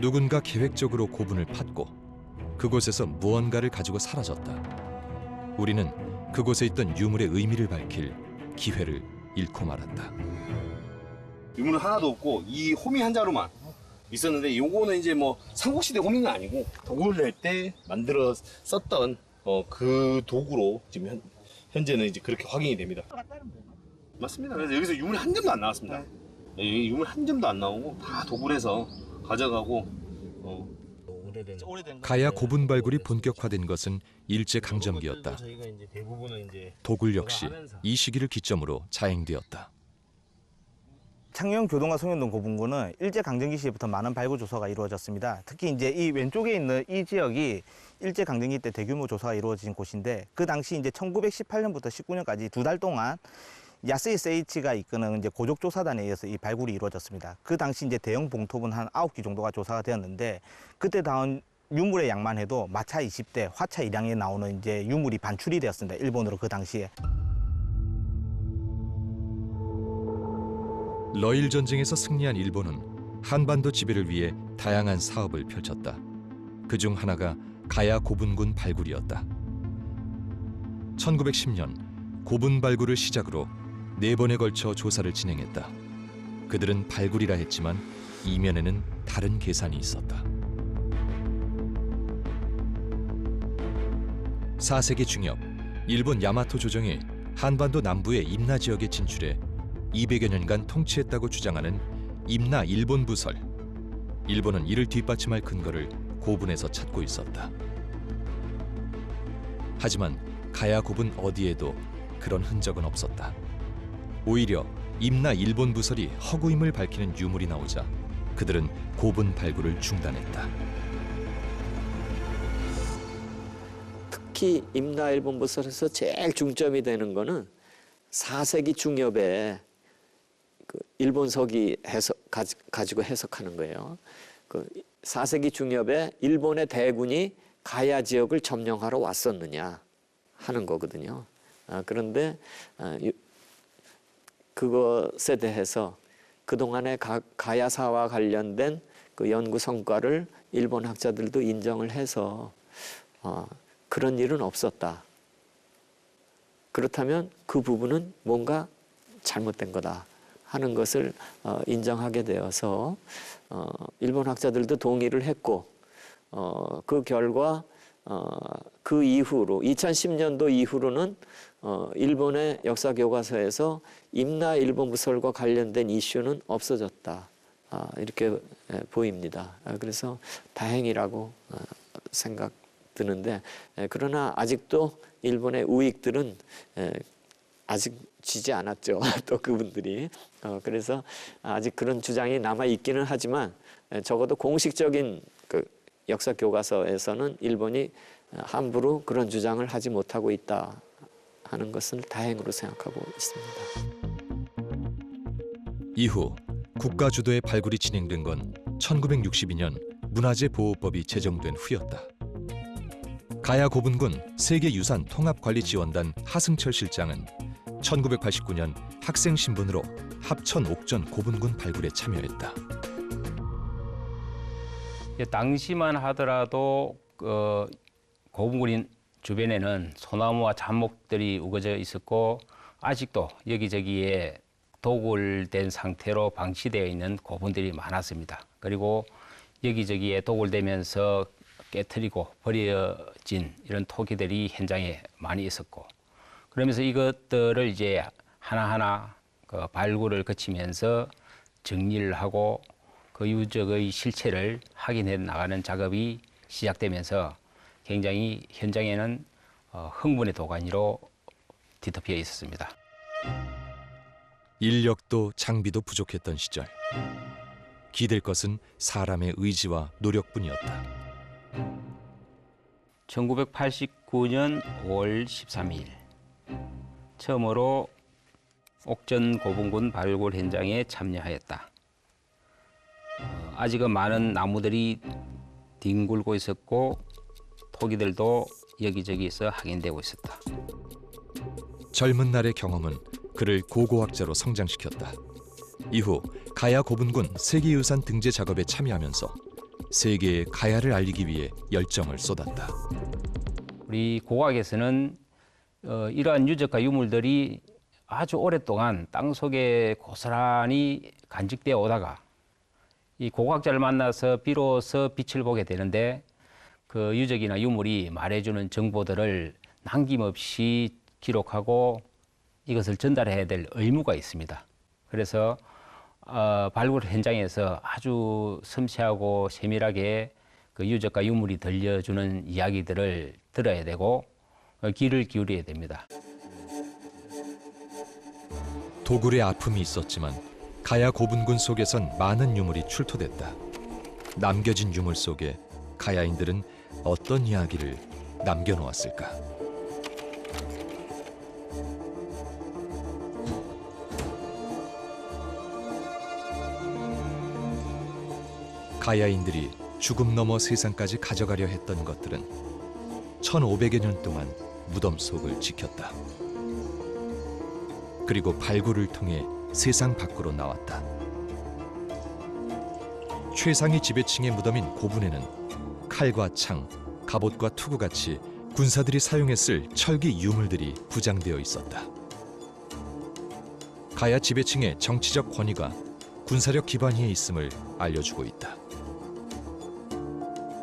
누군가 계획적으로 고분을 팠고 그곳에서 무언가를 가지고 사라졌다. 우리는 그곳에 있던 유물의 의미를 밝힐 기회를 잃고 말았다. 유물은 하나도 없고 이 호미 한 자루만 있었는데, 요거는 이제 뭐 삼국시대 호미는 아니고 도구를 낼 때 만들어 썼던 그 도구로 지금 현재는 이제 그렇게 확인이 됩니다. 맞습니다. 그래서 여기서 유물이 한 점도 안 나왔습니다. 네, 유물 한 점도 안 나오고 다 도굴 해서 가져가고. 가야 고분 발굴이 본격화된 것은 일제강점기였다. 도굴 역시 이 시기를 기점으로 자행되었다. 창녕 교동과 송현동 고분군은 일제강점기 시부터 많은 발굴 조사가 이루어졌습니다. 특히 이제 이 왼쪽에 있는 이 지역이 일제강점기 때 대규모 조사가 이루어진 곳인데, 그 당시 이제 1918년부터 19년까지 2달 동안 야스이 세이치가 이끄는 이제 고족조사단에 의해서 이 발굴이 이루어졌습니다. 그 당시 이제 대형 봉톱은 한 9기 정도가 조사가 되었는데, 그때 나온 유물의 양만 해도 마차 20대, 화차 1량에 나오는 이제 유물이 반출이 되었습니다. 일본으로 그 당시에. 러일 전쟁에서 승리한 일본은 한반도 지배를 위해 다양한 사업을 펼쳤다. 그중 하나가 가야 고분군 발굴이었다. 1910년 고분 발굴을 시작으로 4번에 걸쳐 조사를 진행했다. 그들은 발굴이라 했지만 이면에는 다른 계산이 있었다. 4세기 중엽, 일본 야마토 조정이 한반도 남부의 임나 지역에 진출해 200여 년간 통치했다고 주장하는 임나 일본 부설. 일본은 이를 뒷받침할 근거를 고분에서 찾고 있었다. 하지만 가야 고분 어디에도 그런 흔적은 없었다. 오히려 임나 일본 부설이 허구임을 밝히는 유물이 나오자 그들은 고분 발굴을 중단했다. 특히 임나 일본부설에서 제일 중점이 되는 거는 4세기 중엽에 그 일본서기 가지고 해석하는 거예요. 그 4세기 중엽에 일본의 대군이 가야 지역을 점령하러 왔었느냐 하는 거거든요. 그런데 그것에 대해서 그동안의 가야사와 관련된 그 연구 성과를 일본 학자들도 인정을 해서 그런 일은 없었다. 그렇다면 그 부분은 뭔가 잘못된 거다 하는 것을 인정하게 되어서 일본 학자들도 동의를 했고 그 결과 그 이후로 2010년도 이후로는 일본의 역사 교과서에서 임나 일본부설과 관련된 이슈는 없어졌다. 이렇게 보입니다. 그래서 다행이라고 생각 드는데 그러나 아직도 일본의 우익들은 아직 지지 않았죠. 또 그분들이 그래서 아직 그런 주장이 남아 있기는 하지만 적어도 공식적인 그 역사 교과서에서는 일본이 함부로 그런 주장을 하지 못하고 있다 하는 것을 다행으로 생각하고 있습니다. 이후 국가 주도의 발굴이 진행된 건 1962년 문화재 보호법이 제정된 후였다. 가야 고분군 세계유산 통합관리지원단 하승철 실장은 1989년 학생 신분으로 합천 옥전 고분군 발굴에 참여했다. 당시만 하더라도 고분군 주변에는 소나무와 잡목들이 우거져 있었고 아직도 여기저기에 도굴된 상태로 방치되어 있는 고분들이 많았습니다. 그리고 여기저기에 도굴되면서 깨트리고 버려진 이런 토기들이 현장에 많이 있었고 그러면서 이것들을 이제 하나하나 그 발굴을 거치면서 정리를 하고 그 유적의 실체를 확인해 나가는 작업이 시작되면서 굉장히 현장에는 흥분의 도가니로 뒤덮여 있었습니다. 인력도 장비도 부족했던 시절. 기댈 것은 사람의 의지와 노력뿐이었다. 1989년 5월 13일 처음으로 옥전 고분군 발굴 현장에 참여하였다. 아직은 많은 나무들이 뒹굴고 있었고 토기들도 여기저기서 확인되고 있었다. 젊은 날의 경험은 그를 고고학자로 성장시켰다. 이후 가야 고분군 세계유산 등재 작업에 참여하면서 세계에 가야를 알리기 위해 열정을 쏟았다. 우리 고고학에서는 이러한 유적과 유물들이 아주 오랫동안 땅속에 고스란히 간직되어 오다가 이 고고학자를 만나서 비로소 빛을 보게 되는데 그 유적이나 유물이 말해주는 정보들을 남김없이 기록하고 이것을 전달해야 될 의무가 있습니다. 그래서 발굴 현장에서 아주 섬세하고 세밀하게 그 유적과 유물이 들려주는 이야기들을 들어야 되고 귀를 기울여야 됩니다. 도굴의 아픔이 있었지만 가야 고분군 속에선 많은 유물이 출토됐다. 남겨진 유물 속에 가야인들은 어떤 이야기를 남겨놓았을까? 가야인들이 죽음 넘어 세상까지 가져가려 했던 것들은 1500여 년 동안 무덤 속을 지켰다. 그리고 발굴을 통해 세상 밖으로 나왔다. 최상위 지배층의 무덤인 고분에는 칼과 창, 갑옷과 투구같이 군사들이 사용했을 철기 유물들이 부장되어 있었다. 가야 지배층의 정치적 권위가 군사력 기반 위에 있음을 알려주고 있다.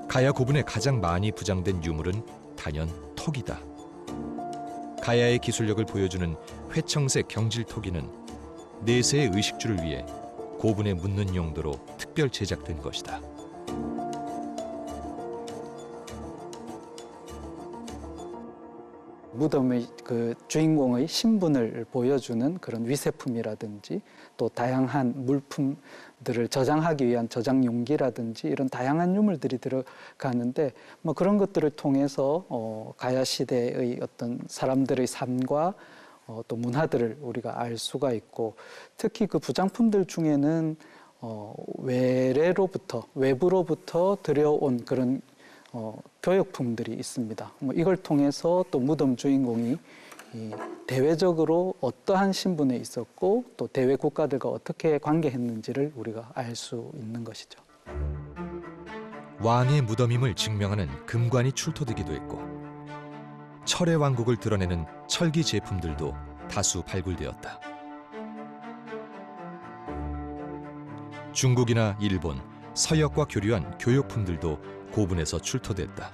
가야 고분에 가장 많이 부장된 유물은 단연 토기다. 가야의 기술력을 보여주는 회청색 경질 토기는 내세의 의식주를 위해 고분에 묻는 용도로 특별 제작된 것이다. 무덤의 그 주인공의 신분을 보여주는 그런 위세품이라든지 또 다양한 물품들을 저장하기 위한 저장 용기라든지 이런 다양한 유물들이 들어가는데 뭐 그런 것들을 통해서 가야 시대의 어떤 사람들의 삶과 또 문화들을 우리가 알 수가 있고 특히 그 부장품들 중에는 외부로부터 들여온 그런 교역품들이 있습니다. 뭐 이걸 통해서 또 무덤 주인공이 대외적으로 어떠한 신분에 있었고 또 대외 국가들과 어떻게 관계했는지를 우리가 알 수 있는 것이죠. 왕의 무덤임을 증명하는 금관이 출토되기도 했고 철의 왕국을 드러내는 철기 제품들도 다수 발굴되었다. 중국이나 일본, 서역과 교류한 교역품들도 고분에서 출토됐다.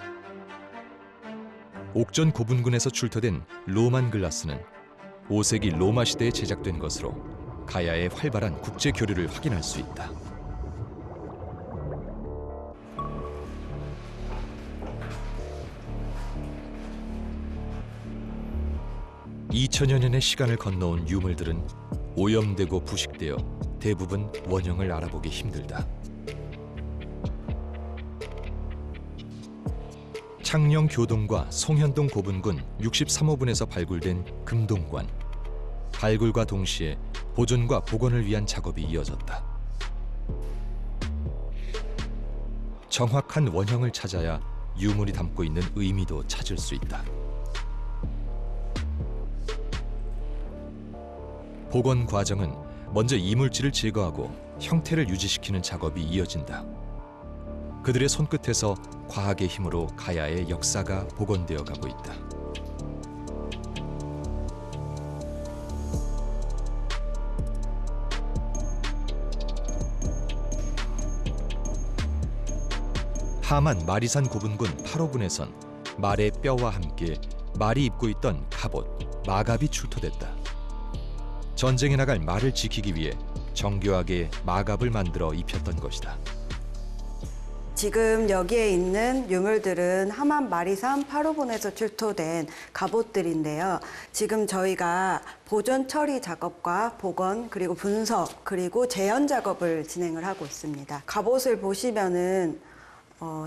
옥전 고분군에서 출토된 로만 글라스는 5세기 로마 시대에 제작된 것으로 가야의 활발한 국제 교류를 확인할 수 있다. (2000여 년의) 시간을 건너온 유물들은 오염되고 부식되어 대부분 원형을 알아보기 힘들다. 창녕 교동과 송현동 고분군 63호분에서 발굴된 금동관. 발굴과 동시에 보존과 복원을 위한 작업이 이어졌다. 정확한 원형을 찾아야 유물이 담고 있는 의미도 찾을 수 있다. 복원 과정은 먼저 이물질을 제거하고 형태를 유지시키는 작업이 이어진다. 그들의 손끝에서 과학의 힘으로 가야의 역사가 복원되어 가고 있다. 하만 마리산 고분군 8호분에선 말의 뼈와 함께 말이 입고 있던 갑옷, 마갑이 출토됐다. 전쟁에 나갈 말을 지키기 위해 정교하게 마갑을 만들어 입혔던 것이다. 지금 여기에 있는 유물들은 하만 마리산 8호분에서 출토된 갑옷들인데요. 지금 저희가 보존 처리 작업과 복원 그리고 분석 그리고 재현 작업을 진행을 하고 있습니다. 갑옷을 보시면은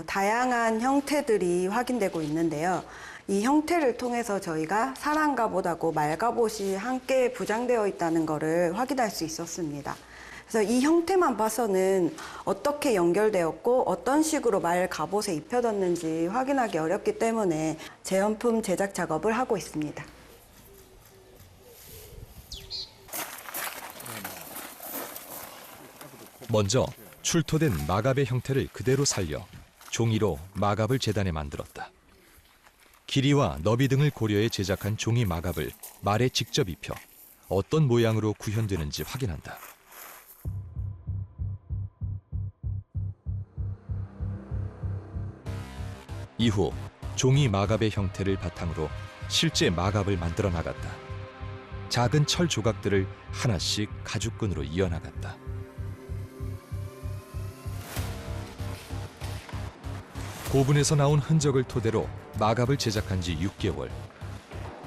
다양한 형태들이 확인되고 있는데요. 이 형태를 통해서 저희가 사랑갑옷하고 말갑옷이 함께 부장되어 있다는 것을 확인할 수 있었습니다. 그래서 이 형태만 봐서는 어떻게 연결되었고 어떤 식으로 말갑옷에 입혀졌는지 확인하기 어렵기 때문에 재현품 제작 작업을 하고 있습니다. 먼저 출토된 마갑의 형태를 그대로 살려 종이로 마갑을 재단해 만들었다. 길이와 너비 등을 고려해 제작한 종이 마갑을 말에 직접 입혀 어떤 모양으로 구현되는지 확인한다. 이후 종이 마갑의 형태를 바탕으로 실제 마갑을 만들어 나갔다. 작은 철 조각들을 하나씩 가죽끈으로 이어나갔다. 고분에서 나온 흔적을 토대로 마갑을 제작한 지 6개월.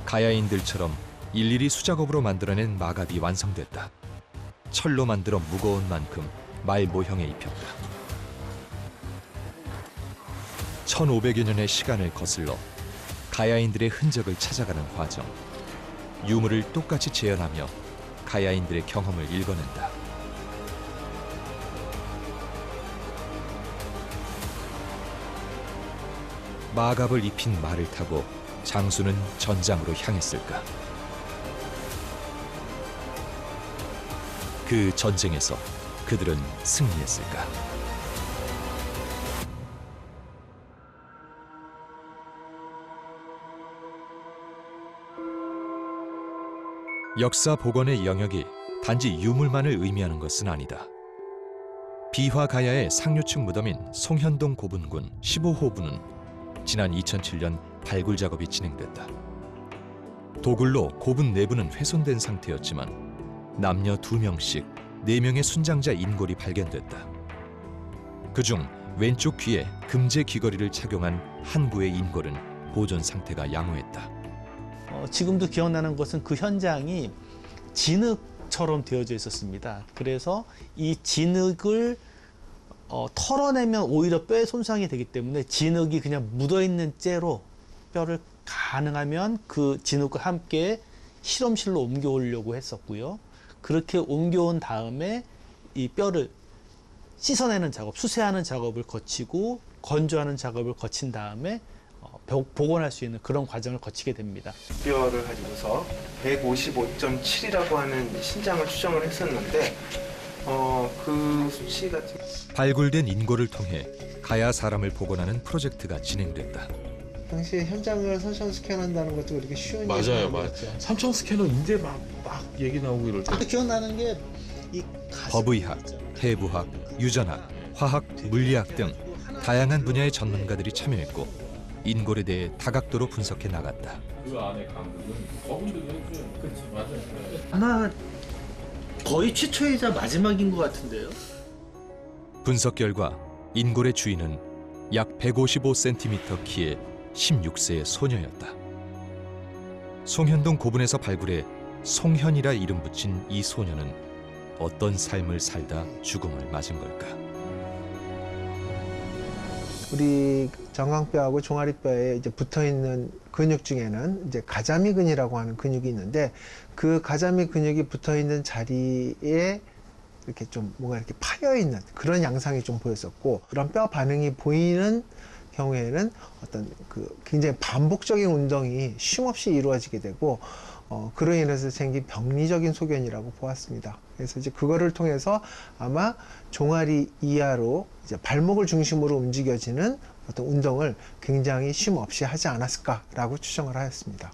가야인들처럼 일일이 수작업으로 만들어낸 마갑이 완성됐다. 철로 만들어 무거운 만큼 말 모형에 입혔다. 1500여 년의 시간을 거슬러 가야인들의 흔적을 찾아가는 과정. 유물을 똑같이 재현하며 가야인들의 경험을 읽어낸다. 마갑을 입힌 말을 타고 장수는 전장으로 향했을까? 그 전쟁에서 그들은 승리했을까? 역사 복원의 영역이 단지 유물만을 의미하는 것은 아니다. 비화가야의 상류층 무덤인 송현동 고분군 15호분은 지난 2007년 발굴 작업이 진행됐다. 도굴로 고분 내부는 훼손된 상태였지만 남녀 2명씩 4명의 순장자 인골이 발견됐다. 그중 왼쪽 귀에 금제 귀걸이를 착용한 한 부의 인골은 보존 상태가 양호했다. 지금도 기억나는 것은 그 현장이 진흙처럼 되어져 있었습니다. 그래서 이 진흙을 털어내면 오히려 뼈에 손상이 되기 때문에 진흙이 그냥 묻어있는 채로 뼈를 가능하면 그 진흙과 함께 실험실로 옮겨오려고 했었고요. 그렇게 옮겨온 다음에 이 뼈를 씻어내는 작업, 수세하는 작업을 거치고 건조하는 작업을 거친 다음에 복원할 수 있는 그런 과정을 거치게 됩니다. 뼈를 가지고서 155.7이라고 하는 신장을 추정을 했었는데 그 수치 같은 발굴된 인고를 통해 가야 사람을 복원하는 프로젝트가 진행됐다. 당시에 현장을 3차 스캔한다는 것도 그렇게 쉬운 맞아요, 일이 맞아요. 아니었죠. 3차 스캐너 이제 막 얘기 나오고 이럴 때. 기억나는 게 이 법의학, 해부학, 유전학, 화학, 물리학 등 다양한 분야의 전문가들이 참여했고 인골에 대해 다각도로 분석해 나갔다. 그 안에 강국은 저분들은 그렇지 맞아요. 아마 거의 최초이자 마지막인 것 같은데요. 분석 결과 인골의 주인은 약 155cm 키의 16세의 소녀였다. 송현동 고분에서 발굴해 송현이라 이름 붙인 이 소녀는 어떤 삶을 살다 죽음을 맞은 걸까? 우리 정강뼈하고 종아리뼈에 이제 붙어 있는 근육 중에는 이제 가자미근이라고 하는 근육이 있는데 그 가자미 근육이 붙어 있는 자리에 이렇게 좀 뭔가 이렇게 파여 있는 그런 양상이 좀 보였었고 그런 뼈 반응이 보이는 경우에는 어떤 그 굉장히 반복적인 운동이 쉼없이 이루어지게 되고 그로 인해서 생긴 병리적인 소견이라고 보았습니다. 그래서 이제 그거를 통해서 아마 종아리 이하로 이제 발목을 중심으로 움직여지는 어떤 운동을 굉장히 쉼없이 하지 않았을까라고 추정을 하였습니다.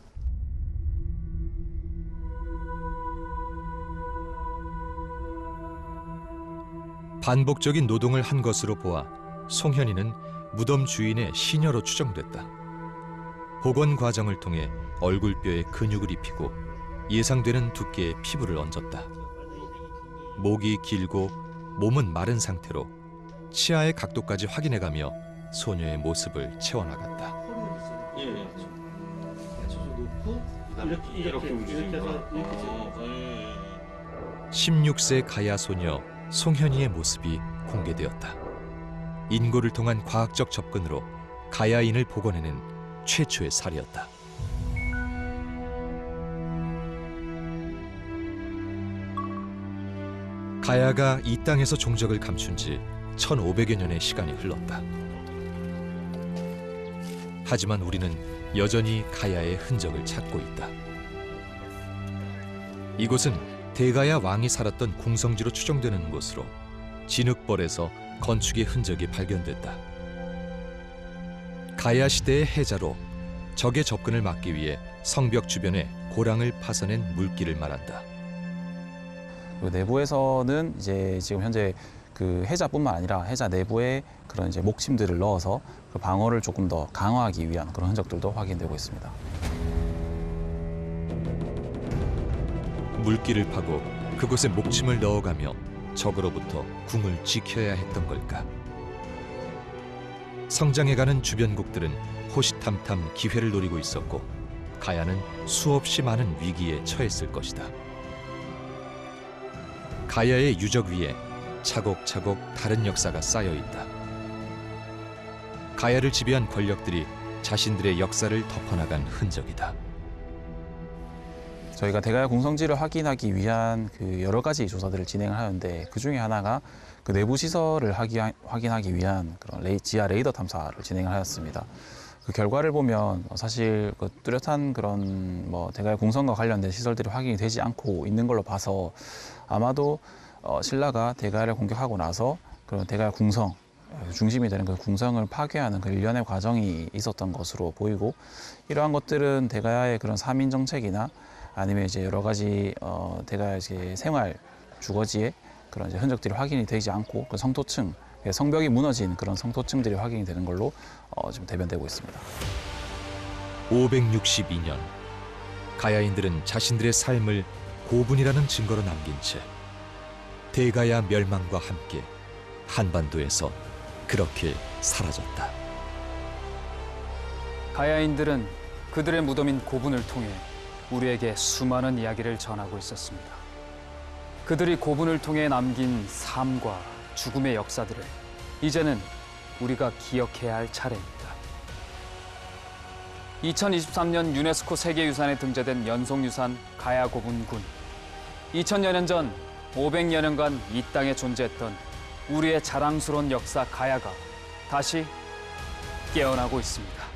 반복적인 노동을 한 것으로 보아 송현이는 무덤 주인의 시녀로 추정됐다. 복원 과정을 통해 얼굴뼈에 근육을 입히고 예상되는 두께의 피부를 얹었다. 목이 길고 몸은 마른 상태로 치아의 각도까지 확인해가며 소녀의 모습을 채워나갔다. 이렇게 해서 16세 가야 소녀 송현이의 모습이 공개되었다. 인고를 통한 과학적 접근으로 가야인을 복원해낸 최초의 사례였다. 가야가 이 땅에서 종적을 감춘 지 1500여 년의 시간이 흘렀다. 하지만 우리는 여전히 가야의 흔적을 찾고 있다. 이곳은 대가야 왕이 살았던 궁성지로 추정되는 곳으로 진흙벌에서 건축의 흔적이 발견됐다. 가야 시대의 해자로 적의 접근을 막기 위해 성벽 주변에 고랑을 파서낸 물길을 말한다. 내부에서는 이제 지금 현재 그 해자뿐만 아니라 해자 내부에 그런 이제 목침들을 넣어서 그 방어를 조금 더 강화하기 위한 그런 흔적들도 확인되고 있습니다. 물길을 파고 그곳에 목침을 넣어가며 적으로부터 궁을 지켜야 했던 걸까? 성장해가는 주변국들은 호시탐탐 기회를 노리고 있었고 가야는 수없이 많은 위기에 처했을 것이다. 가야의 유적 위에 차곡차곡 다른 역사가 쌓여 있다. 가야를 지배한 권력들이 자신들의 역사를 덮어나간 흔적이다. 저희가 대가야 궁성지를 확인하기 위한 그 여러 가지 조사들을 진행을 하는데 그 중에 하나가 그 내부 시설을 확인하기 위한 그런 지하 레이더 탐사를 진행을 하였습니다. 그 결과를 보면 사실 그 뚜렷한 그런 뭐 대가야 궁성과 관련된 시설들이 확인이 되지 않고 있는 걸로 봐서 아마도 신라가 대가야를 공격하고 나서 그런 대가야 궁성 중심이 되는 그 궁성을 파괴하는 그 일련의 과정이 있었던 것으로 보이고 이러한 것들은 대가야의 그런 사민 정책이나 아니면 이제 여러 가지 대가야 생활 주거지에 그런 이제 흔적들이 확인이 되지 않고 그 성토층 성벽이 무너진 그런 성토층들이 확인이 되는 걸로 지금 대변되고 있습니다. 562년 가야인들은 자신들의 삶을 고분이라는 증거로 남긴 채 대가야 멸망과 함께 한반도에서 그렇게 사라졌다. 가야인들은 그들의 무덤인 고분을 통해 우리에게 수많은 이야기를 전하고 있었습니다. 그들이 고분을 통해 남긴 삶과 죽음의 역사들을 이제는 우리가 기억해야 할 차례입니다. 2023년 유네스코 세계유산에 등재된 연속유산 가야고분군. 2000여 년 전 500여 년간 이 땅에 존재했던 우리의 자랑스러운 역사 가야가 다시 깨어나고 있습니다.